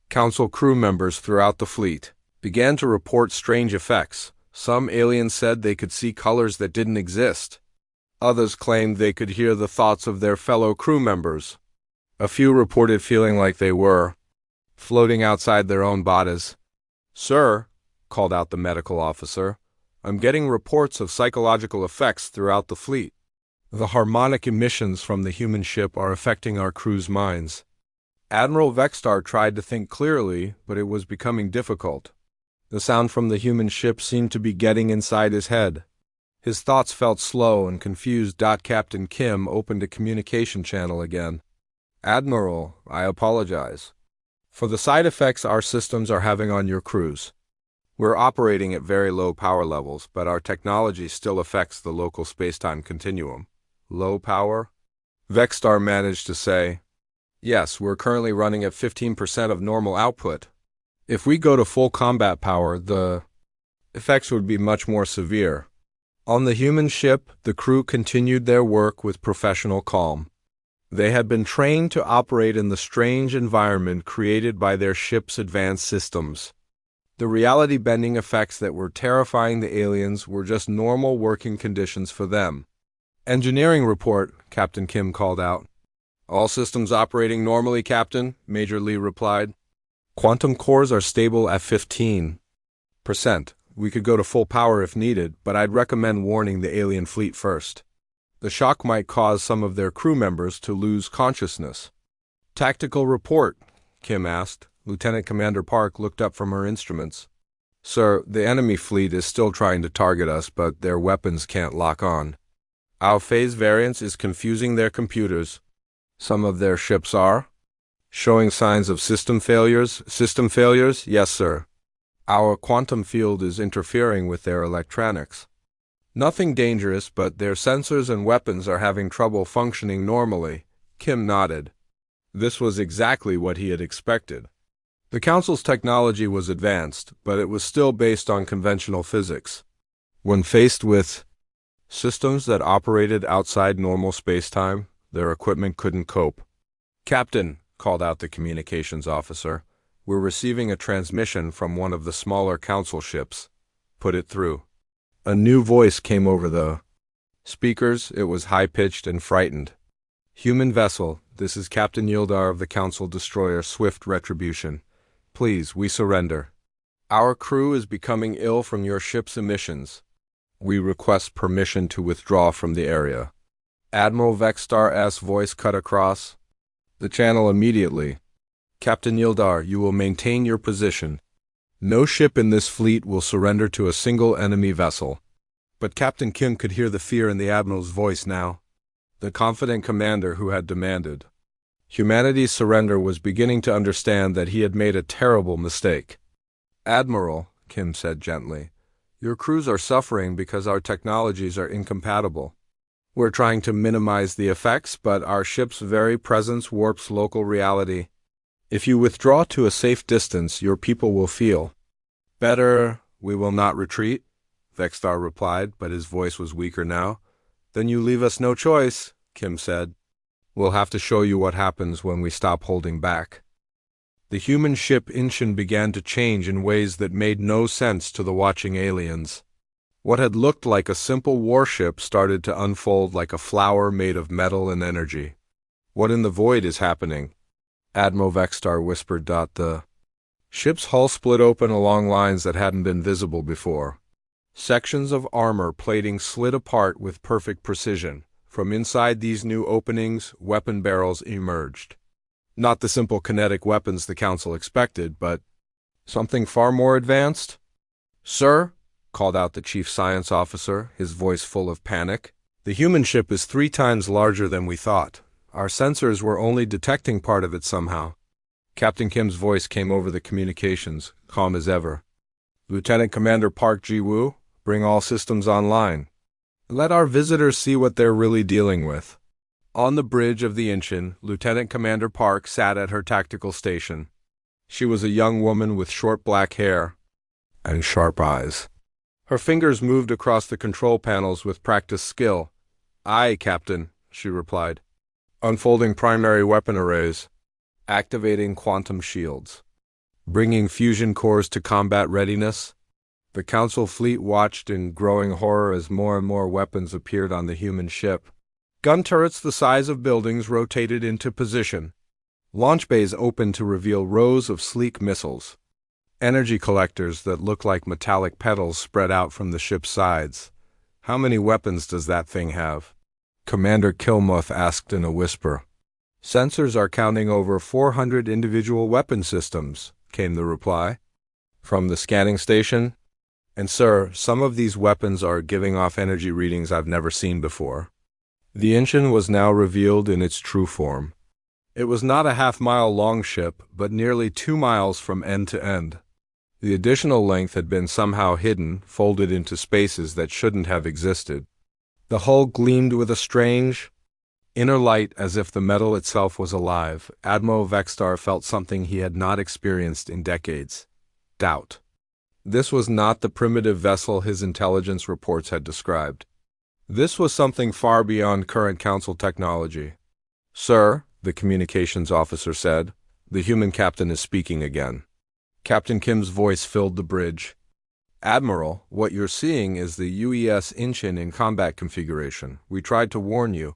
Council crew members throughout the fleet began to report strange effects. Some aliens said they could see colors that didn't exist. Others claimed they could hear the thoughts of their fellow crew members. A few reported feeling like they were floating outside their own bodies. "Sir," called out the medical officer, "I'm getting reports of psychological effects throughout the fleet. The harmonic emissions from the human ship are affecting our crew's minds." Admiral Vexstar tried to think clearly, but it was becoming difficult. The sound from the human ship seemed to be getting inside his head. His thoughts felt slow and confused. Captain Kim opened a communication channel again. "Admiral, I apologize for the side effects our systems are having on your crews. We're operating at very low power levels, but our technology still affects the local space-time continuum." "Low power?" Vexstar managed to say. "Yes, we're currently running at 15% of normal output. If we go to full combat power, the effects would be much more severe." On the human ship, the crew continued their work with professional calm. They had been trained to operate in the strange environment created by their ship's advanced systems. The reality-bending effects that were terrifying the aliens were just normal working conditions for them. "Engineering report," Captain Kim called out. "All systems operating normally, Captain," Major Lee replied. "Quantum cores are stable at 15%. We could go to full power if needed, but I'd recommend warning the alien fleet first. The shock might cause some of their crew members to lose consciousness." "Tactical report?" Kim asked. Lieutenant Commander Park looked up from her instruments. "Sir, the enemy fleet is still trying to target us, but their weapons can't lock on. Our phase variance is confusing their computers. Some of their ships are showing signs of system failures." "System failures?" "Yes, sir. Our quantum field is interfering with their electronics. Nothing dangerous, but their sensors and weapons are having trouble functioning normally." Kim nodded. This was exactly what he had expected. The Council's technology was advanced, but it was still based on conventional physics. When faced with systems that operated outside normal space-time, their equipment couldn't cope. "Captain," called out the communications officer, "we're receiving a transmission from one of the smaller Council ships. Put it through." A new voice came over the speakers. It was high-pitched and frightened. "Human vessel, this is Captain Yildar of the Council destroyer Swift Retribution. Please, we surrender. Our crew is becoming ill from your ship's emissions. We request permission to withdraw from the area." Admiral Vexstar's voice cut across the channel immediately. "Captain Yildar, you will maintain your position. No ship in this fleet will surrender to a single enemy vessel." But Captain Kim could hear the fear in the Admiral's voice now. The confident commander who had demanded humanity's surrender was beginning to understand that he had made a terrible mistake. "Admiral," Kim said gently, "your crews are suffering because our technologies are incompatible. We're trying to minimize the effects, but our ship's very presence warps local reality. If you withdraw to a safe distance, your people will feel better." "We will not retreat," Vexstar replied, but his voice was weaker now. "Then you leave us no choice," Kim said. "We'll have to show you what happens when we stop holding back." The human ship Inchin began to change in ways that made no sense to the watching aliens. What had looked like a simple warship started to unfold like a flower made of metal and energy. "What in the void is happening?" Admiral Vexstar whispered. The ship's hull split open along lines that hadn't been visible before. Sections of armor plating slid apart with perfect precision. From inside these new openings, weapon barrels emerged. Not the simple kinetic weapons the Council expected, but something far more advanced. "Sir," called out the chief science officer, his voice full of panic, "the human ship is 3 times larger than we thought. Our sensors were only detecting part of it somehow." Captain Kim's voice came over the communications, calm as ever. "Lieutenant Commander Park Ji-woo, bring all systems online. Let our visitors see what they're really dealing with." On the bridge of the Inchin, Lieutenant Commander Park sat at her tactical station. She was a young woman with short black hair and sharp eyes. Her fingers moved across the control panels with practiced skill. "Aye, Captain," she replied. "Unfolding primary weapon arrays. Activating quantum shields. Bringing fusion cores to combat readiness." The Council fleet watched in growing horror as more and more weapons appeared on the human ship. Gun turrets the size of buildings rotated into position. Launch bays opened to reveal rows of sleek missiles. Energy collectors that looked like metallic petals spread out from the ship's sides. "How many weapons does that thing have?" Commander Kilmuth asked in a whisper. "Sensors are counting over 400 individual weapon systems," came the reply. From the scanning station. "And sir, some of these weapons are giving off energy readings I've never seen before." The Inchin was now revealed in its true form. It was not a half-mile-long ship, but nearly 2 miles from end to end. The additional length had been somehow hidden, folded into spaces that shouldn't have existed. The hull gleamed with a strange inner light, as if the metal itself was alive. Admiral Vexstar felt something he had not experienced in decades: doubt. This was not the primitive vessel his intelligence reports had described. This was something far beyond current Council technology. "Sir," the communications officer said, "the human captain is speaking again." Captain Kim's voice filled the bridge. "Admiral, what you're seeing is the UES Inchin in combat configuration. We tried to warn you.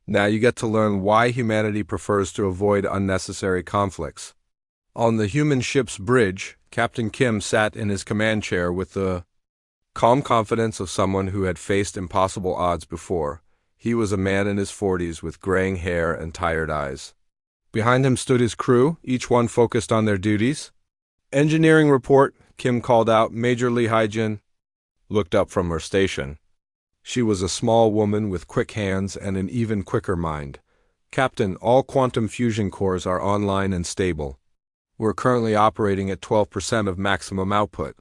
Now you get to learn why humanity prefers to avoid unnecessary conflicts." On the human ship's bridge, Captain Kim sat in his command chair with the calm confidence of someone who had faced impossible odds before. He was a man in his 40s with graying hair and tired eyes. Behind him stood his crew, each one focused on their duties. "Engineering report," Kim called out. Major Lee Haijin looked up from her station. She was a small woman with quick hands and an even quicker mind. "Captain, all quantum fusion cores are online and stable. We're currently operating at 12% of maximum output.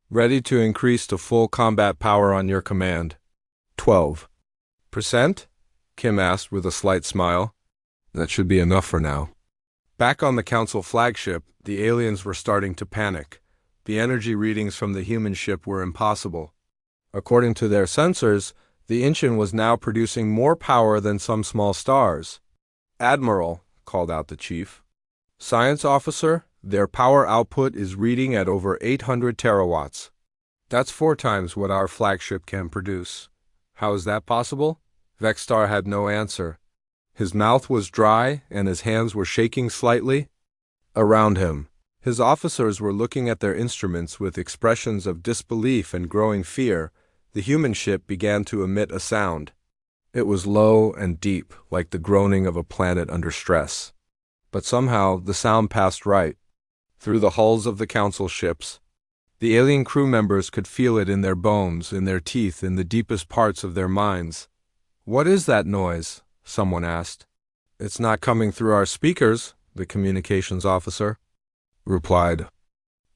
Ready to increase to full combat power on your command." 12%? Kim asked with a slight smile. "That should be enough for now." Back on the Council flagship, the aliens were starting to panic. The energy readings from the human ship were impossible. According to their sensors, the engine was now producing more power than some small stars. "Admiral," called out the chief. "Science officer, their power output is reading at over 800 terawatts. That's 4 times what our flagship can produce." "How is that possible?" Vexstar had no answer. His mouth was dry and his hands were shaking slightly. Around him, his officers were looking at their instruments with expressions of disbelief and growing fear. The human ship began to emit a sound. It was low and deep, like the groaning of a planet under stress. But somehow the sound passed right through the hulls of the Council ships. The alien crew members could feel it in their bones, in their teeth, in the deepest parts of their minds. "What is that noise?" someone asked. "It's not coming through our speakers," the communications officer replied.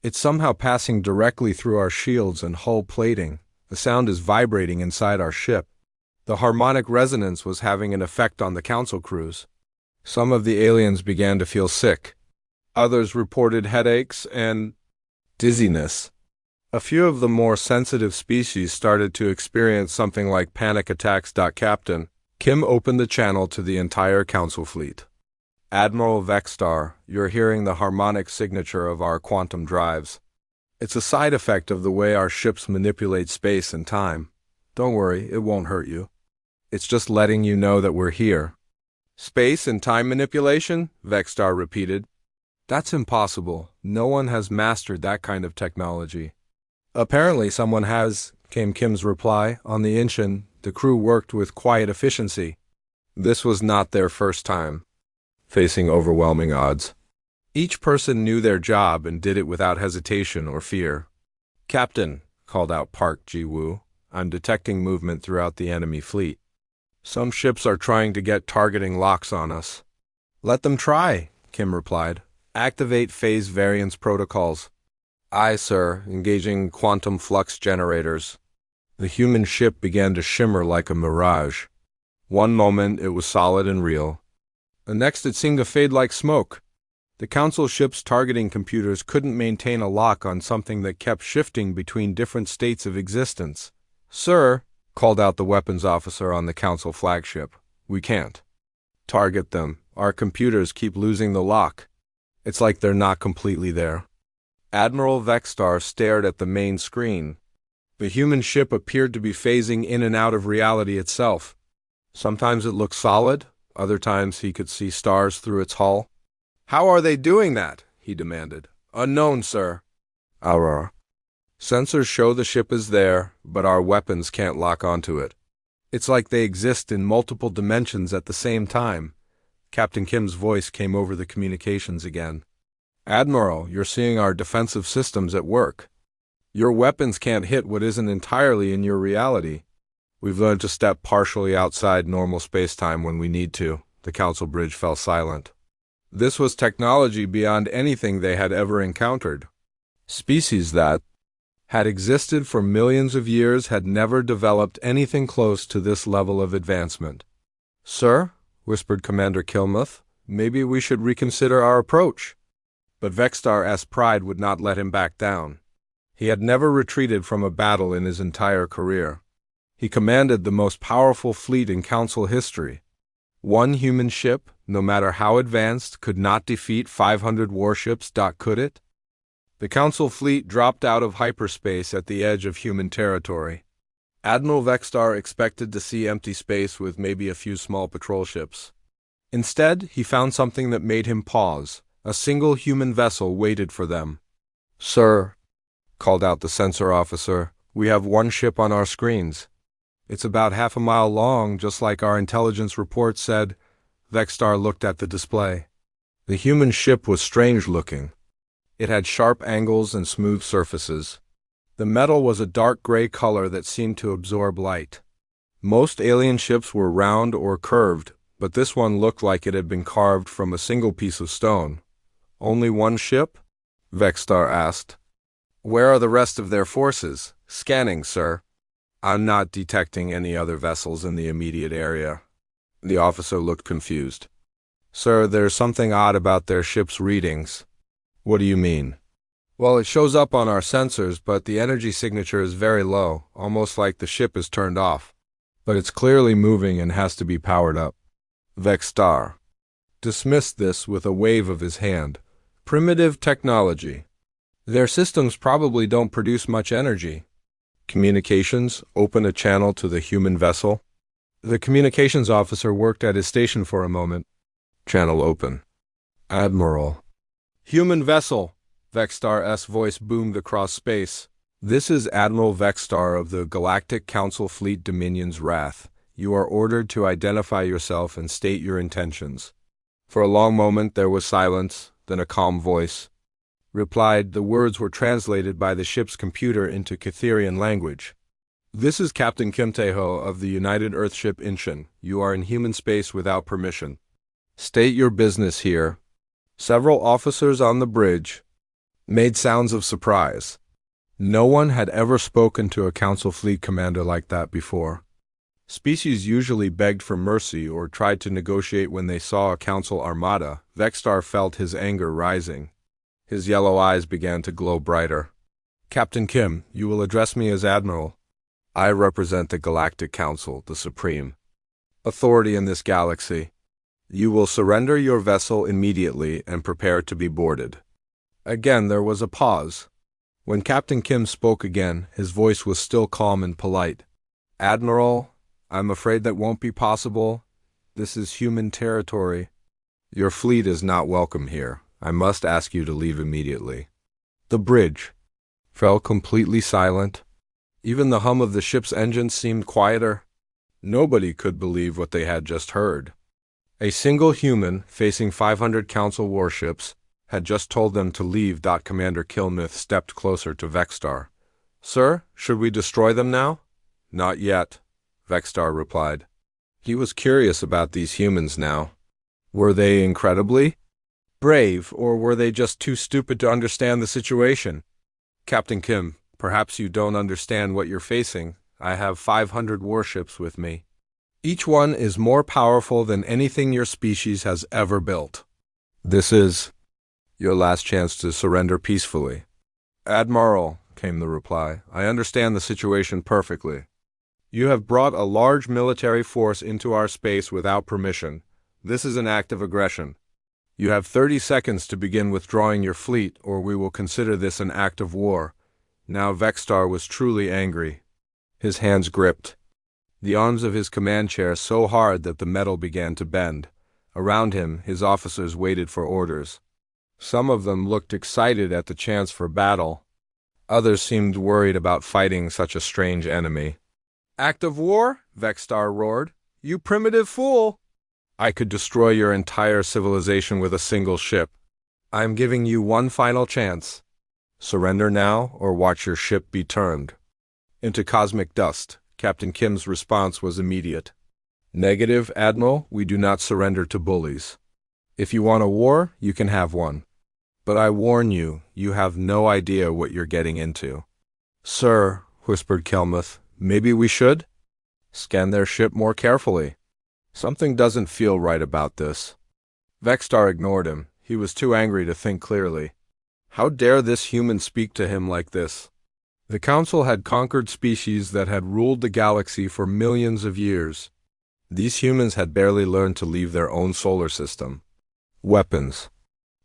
"It's somehow passing directly through our shields and hull plating. The sound is vibrating inside our ship." The harmonic resonance was having an effect on the Council crews. Some of the aliens began to feel sick. Others reported headaches and dizziness. A few of the more sensitive species started to experience something like panic attacks. Captain Kim opened the channel to the entire Council fleet. "Admiral Vexstar, you're hearing the harmonic signature of our quantum drives. It's a side effect of the way our ships manipulate space and time. Don't worry, it won't hurt you. It's just letting you know that we're here." "Space and time manipulation?" Vexstar repeated. "That's impossible. No one has mastered that kind of technology." "Apparently someone has," came Kim's reply. "On the engine, the crew worked with quiet efficiency." This was not their first time facing overwhelming odds. Each person knew their job and did it without hesitation or fear. "Captain," called out Park Ji-woo, "I'm detecting movement throughout the enemy fleet. Some ships are trying to get targeting locks on us." "Let them try," Kim replied. "Activate phase variance protocols." "Aye, sir, engaging quantum flux generators." The human ship began to shimmer like a mirage. One moment it was solid and real. The next it seemed to fade like smoke. The Council ship's targeting computers couldn't maintain a lock on something that kept shifting between different states of existence. "Sir," called out the weapons officer on the Council flagship, "we can't target them. Our computers keep losing the lock. It's like they're not completely there." Admiral Vexstar stared at the main screen. The human ship appeared to be phasing in and out of reality itself. Sometimes it looked solid, other times he could see stars through its hull. "How are they doing that?" he demanded. "Unknown, sir." "Our sensors show the ship is there, but our weapons can't lock onto it. It's like they exist in multiple dimensions at the same time." Captain Kim's voice came over the communications again. "Admiral, you're seeing our defensive systems at work. Your weapons can't hit what isn't entirely in your reality. We've learned to step partially outside normal space-time when we need to." The Council bridge fell silent. This was technology beyond anything they had ever encountered. Species that had existed for millions of years had never developed anything close to this level of advancement. "Sir," whispered Commander Kilmuth, "maybe we should reconsider our approach." But Vexstar's pride would not let him back down. He had never retreated from a battle in his entire career. He commanded the most powerful fleet in Council history. One human ship, no matter how advanced, could not defeat 500 warships, could it? The Council fleet dropped out of hyperspace at the edge of human territory. Admiral Vexstar expected to see empty space with maybe a few small patrol ships. Instead, he found something that made him pause. A single human vessel waited for them. "Sir," called out the sensor officer, "we have one ship on our screens. It's about half a mile long, just like our intelligence report said." Vexstar looked at the display. The human ship was strange-looking. It had sharp angles and smooth surfaces. The metal was a dark gray color that seemed to absorb light. Most alien ships were round or curved, but this one looked like it had been carved from a single piece of stone. "Only one ship?" Vexstar asked. "Where are the rest of their forces?" "Scanning, sir." "I'm not detecting any other vessels in the immediate area." The officer looked confused. Sir, there's something odd about their ship's readings. What do you mean? Well, it shows up on our sensors, but the energy signature is very low, almost like the ship is turned off. But it's clearly moving and has to be powered up. Vexstar dismissed this with a wave of his hand. Primitive technology. Their systems probably don't produce much energy. Communications, open a channel to the human vessel. The communications officer worked at his station for a moment. Channel open. Admiral. Human vessel. Vexstar's voice boomed across space. This is Admiral Vexstar of the Galactic Council Fleet Dominion's Wrath. You are ordered to identify yourself and state your intentions. For a long moment there was silence, then a calm voice replied. The words were translated by the ship's computer into Catherian language. This is Captain Kim Tae-ho of the United Earthship Incheon. You are in human space without permission. State your business here. Several officers on the bridge made sounds of surprise. No one had ever spoken to a Council fleet commander like that before. Species usually begged for mercy or tried to negotiate when they saw a Council armada. Vexstar felt his anger rising. His yellow eyes began to glow brighter. Captain Kim, you will address me as Admiral. I represent the Galactic Council, the supreme authority in this galaxy. You will surrender your vessel immediately and prepare to be boarded. Again there was a pause. When Captain Kim spoke again, his voice was still calm and polite. Admiral, I'm afraid that won't be possible. This is human territory. Your fleet is not welcome here. I must ask you to leave immediately. The bridge fell completely silent. Even the hum of the ship's engines seemed quieter. Nobody could believe what they had just heard. A single human, facing 500 Council warships, had just told them to leave. Commander Kilmith stepped closer to Vexstar. Sir, should we destroy them now? Not yet, Vexstar replied. He was curious about these humans now. Were they incredibly brave, or were they just too stupid to understand the situation? Captain Kim, perhaps you don't understand what you're facing. I have 500 warships with me. Each one is more powerful than anything your species has ever built. This is your last chance to surrender peacefully. Admiral, came the reply, I understand the situation perfectly. You have brought a large military force into our space without permission. This is an act of aggression. You have 30 seconds to begin withdrawing your fleet, or we will consider this an act of war. Now Vexstar was truly angry. His hands gripped the arms of his command chair so hard that the metal began to bend. Around him, his officers waited for orders. Some of them looked excited at the chance for battle. Others seemed worried about fighting such a strange enemy. Act of war? Vexstar roared. You primitive fool! I could destroy your entire civilization with a single ship. I am giving you one final chance. Surrender now, or watch your ship be turned into cosmic dust. Captain Kim's response was immediate. Negative, Admiral. We do not surrender to bullies. If you want a war, you can have one. But I warn you, you have no idea what you're getting into. Sir, whispered Kelmuth, maybe we should scan their ship more carefully. Something doesn't feel right about this. Vexstar ignored him. He was too angry to think clearly. How dare this human speak to him like this? The Council had conquered species that had ruled the galaxy for millions of years. These humans had barely learned to leave their own solar system. Weapons.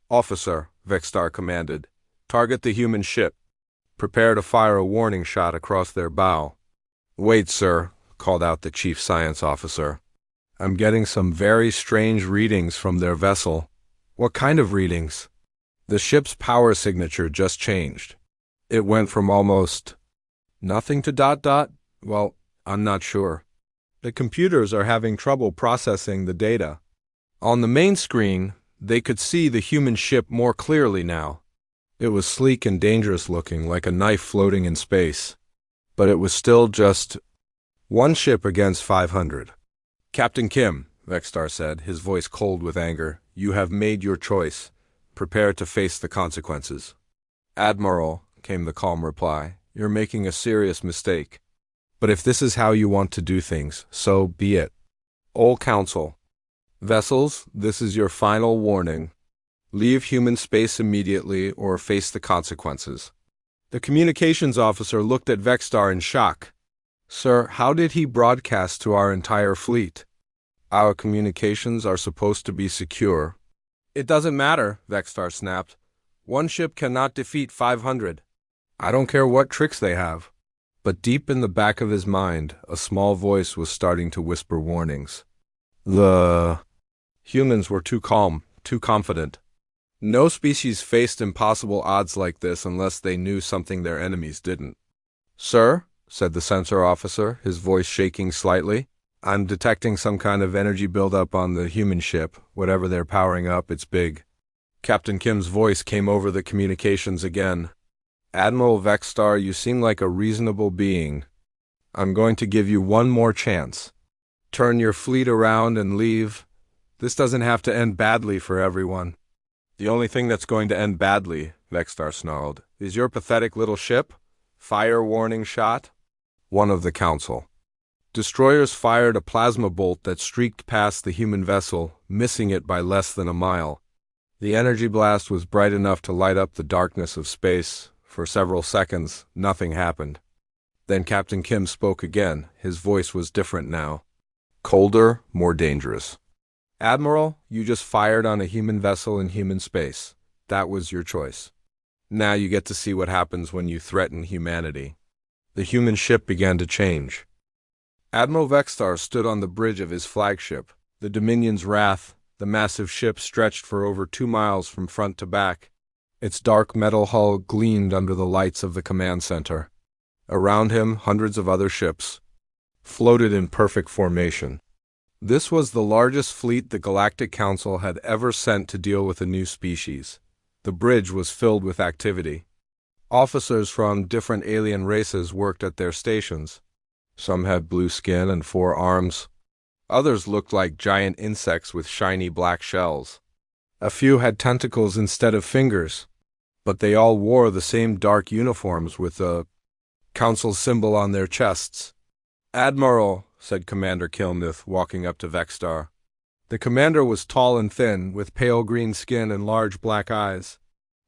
Officer, Vexstar commanded, target the human ship. Prepare to fire a warning shot across their bow. Wait, sir, called out the chief science officer. I'm getting some very strange readings from their vessel. What kind of readings? The ship's power signature just changed. It went from almost nothing to ... Well, I'm not sure. The computers are having trouble processing the data. On the main screen, they could see the human ship more clearly now. It was sleek and dangerous looking, like a knife floating in space. But it was still just one ship against 500. Captain Kim, Vexstar said, his voice cold with anger, you have made your choice. Prepare to face the consequences. Admiral, came the calm reply, you're making a serious mistake. But if this is how you want to do things, so be it. Old Council. Vessels, this is your final warning. Leave human space immediately or face the consequences. The communications officer looked at Vexstar in shock. Sir, how did he broadcast to our entire fleet? Our communications are supposed to be secure. It doesn't matter, Vexstar snapped. One ship cannot defeat 500. I don't care what tricks they have. But deep in the back of his mind, a small voice was starting to whisper warnings. The humans were too calm, too confident. No species faced impossible odds like this unless they knew something their enemies didn't. Sir, said the sensor officer, his voice shaking slightly, I'm detecting some kind of energy buildup on the human ship. Whatever they're powering up, it's big. Captain Kim's voice came over the communications again. Admiral Vexstar, you seem like a reasonable being. I'm going to give you one more chance. Turn your fleet around and leave. This doesn't have to end badly for everyone. The only thing that's going to end badly, Vexstar snarled, is your pathetic little ship. Fire warning shot. One of the Council. Destroyers fired a plasma bolt that streaked past the human vessel, missing it by less than a mile. The energy blast was bright enough to light up the darkness of space. For several seconds, nothing happened. Then Captain Kim spoke again. His voice was different now. Colder, more dangerous. Admiral, you just fired on a human vessel in human space. That was your choice. Now you get to see what happens when you threaten humanity. The human ship began to change. Admiral Vexstar stood on the bridge of his flagship, the Dominion's Wrath. The massive ship stretched for over 2 miles from front to back. Its dark metal hull gleamed under the lights of the command center. Around him, hundreds of other ships floated in perfect formation. This was the largest fleet the Galactic Council had ever sent to deal with a new species. The bridge was filled with activity. Officers from different alien races worked at their stations. Some had blue skin and 4 arms. Others looked like giant insects with shiny black shells. A few had tentacles instead of fingers, but they all wore the same dark uniforms with the Council symbol on their chests. Admiral, said Commander Kilnith, walking up to Vexstar. The commander was tall and thin, with pale green skin and large black eyes.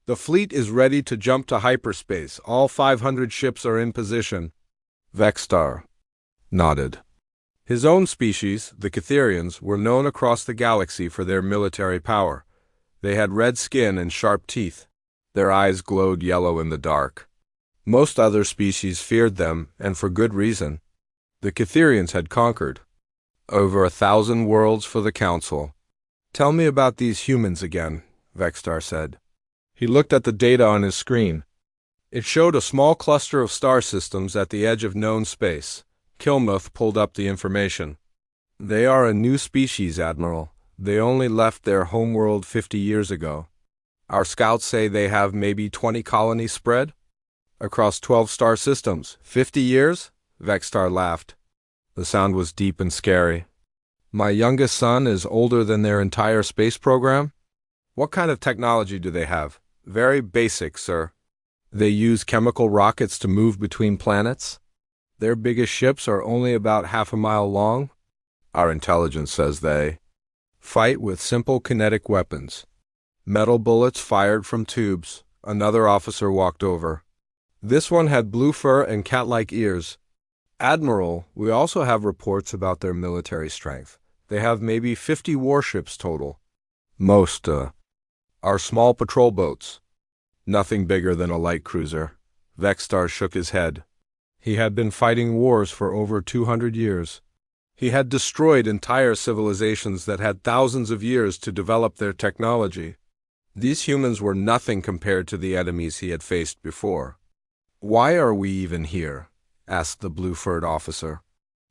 The fleet is ready to jump to hyperspace. All 500 ships are in position. Vexstar nodded. His own species, the Catherians, were known across the galaxy for their military power. They had red skin and sharp teeth. Their eyes glowed yellow in the dark. Most other species feared them, and for good reason. The Catherians had conquered. Over 1,000 worlds for the Council. Tell me about these humans again, Vexstar said. He looked at the data on his screen. It showed a small cluster of star systems at the edge of known space. Kilmuth pulled up the information. They are a new species, Admiral. They only left their homeworld 50 years ago. Our scouts say they have maybe 20 colonies spread across 12 star systems. 50 years? Vexstar laughed. The sound was deep and scary. My youngest son is older than their entire space program? What kind of technology do they have? Very basic, sir. They use chemical rockets to move between planets. Their biggest ships are only about half a mile long. Our intelligence says they fight with simple kinetic weapons. Metal bullets fired from tubes. Another officer walked over. This one had blue fur and cat-like ears. Admiral, we also have reports about their military strength. They have maybe 50 warships total. Most, are small patrol boats. Nothing bigger than a light cruiser. Vexstar shook his head. He had been fighting wars for over 200 years. He had destroyed entire civilizations that had thousands of years to develop their technology. These humans were nothing compared to the enemies he had faced before. Why are we even here? Asked the blue-furred officer.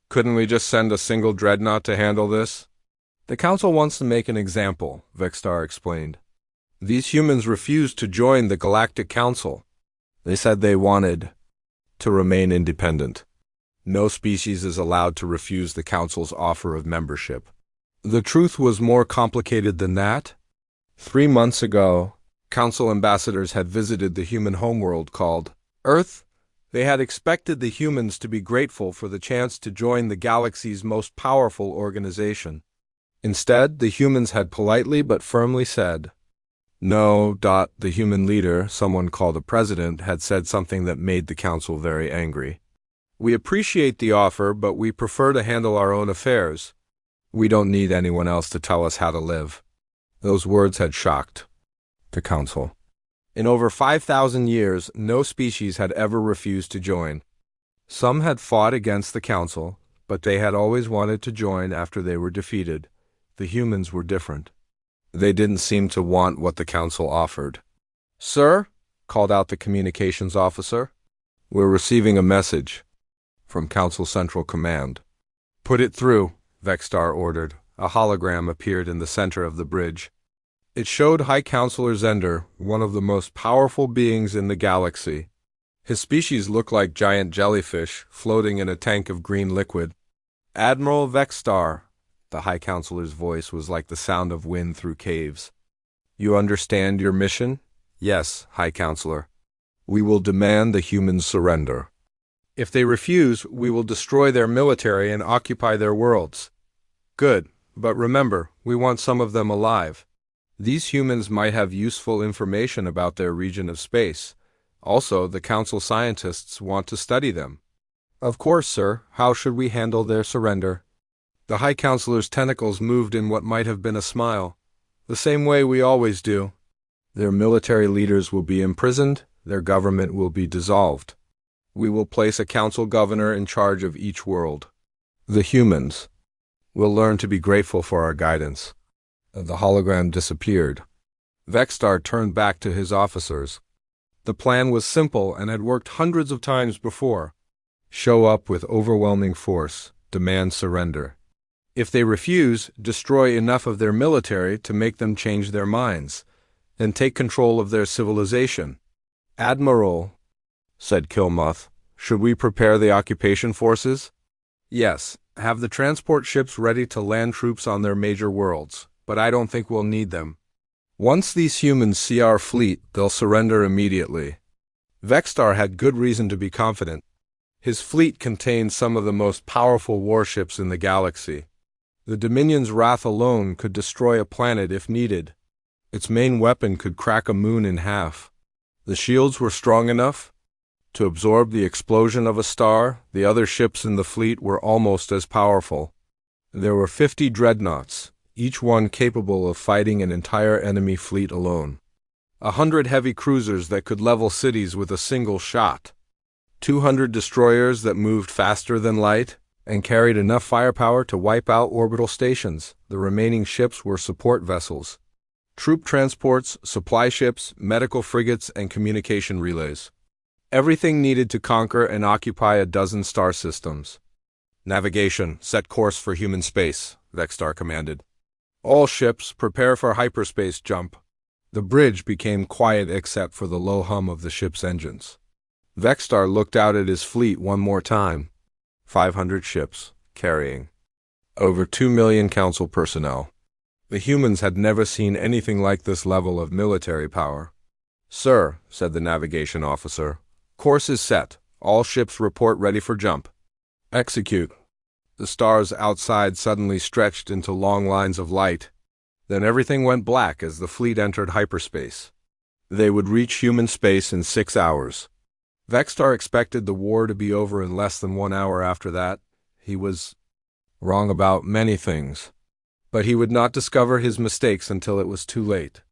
Couldn't we just send a single dreadnought to handle this? The Council wants to make an example, Vexstar explained. These humans refused to join the Galactic Council. They said they wanted to remain independent. No species is allowed to refuse the Council's offer of membership. The truth was more complicated than that. 3 months ago, Council ambassadors had visited the human homeworld called Earth. They had expected the humans to be grateful for the chance to join the galaxy's most powerful organization. Instead, the humans had politely but firmly said, "No." The human leader, someone called a president, had said something that made the council very angry. "We appreciate the offer, but we prefer to handle our own affairs. We don't need anyone else to tell us how to live." Those words had shocked the council. In over 5,000 years, no species had ever refused to join. Some had fought against the council, but they had always wanted to join after they were defeated. The humans were different. They didn't seem to want what the council offered. "Sir," called out the communications officer, "we're receiving a message from Council Central Command." "Put it through," Vexstar ordered. A hologram appeared in the center of the bridge. It showed High Counselor Zender, one of the most powerful beings in the galaxy. His species looked like giant jellyfish floating in a tank of green liquid. "Admiral Vexstar," the High Counselor's voice was like the sound of wind through caves. "You understand your mission?" "Yes, High Counselor. We will demand the humans surrender. If they refuse, we will destroy their military and occupy their worlds." "Good, but remember, we want some of them alive. These humans might have useful information about their region of space. Also, the Council scientists want to study them." "Of course, sir. How should we handle their surrender?" The High Counselor's tentacles moved in what might have been a smile. "The same way we always do. Their military leaders will be imprisoned, their government will be dissolved. We will place a council governor in charge of each world. The humans will learn to be grateful for our guidance." The hologram disappeared. Vexstar turned back to his officers. The plan was simple and had worked hundreds of times before. Show up with overwhelming force, demand surrender. If they refuse, destroy enough of their military to make them change their minds, and take control of their civilization. "Admiral," said Kilmuth, "should we prepare the occupation forces?" "Yes, have the transport ships ready to land troops on their major worlds, but I don't think we'll need them. Once these humans see our fleet, they'll surrender immediately." Vexstar had good reason to be confident. His fleet contained some of the most powerful warships in the galaxy. The Dominion's wrath alone could destroy a planet if needed. Its main weapon could crack a moon in half. The shields were strong enough to absorb the explosion of a star. The other ships in the fleet were almost as powerful. There were 50 dreadnoughts, each one capable of fighting an entire enemy fleet alone. 100 heavy cruisers that could level cities with a single shot. 200 destroyers that moved faster than light and carried enough firepower to wipe out orbital stations. The remaining ships were support vessels. Troop transports, supply ships, medical frigates, and communication relays. Everything needed to conquer and occupy a dozen star systems. "Navigation, set course for human space," Vexstar commanded. "All ships, prepare for hyperspace jump." The bridge became quiet except for the low hum of the ship's engines. Vexstar looked out at his fleet one more time. 500 ships, carrying over 2 million council personnel. The humans had never seen anything like this level of military power. "Sir," said the navigation officer, "course is set. All ships report ready for jump." "Execute." The stars outside suddenly stretched into long lines of light. Then everything went black as the fleet entered hyperspace. They would reach human space in 6 hours. Vexstar expected the war to be over in less than 1 hour after that. He was wrong about many things, but he would not discover his mistakes until it was too late.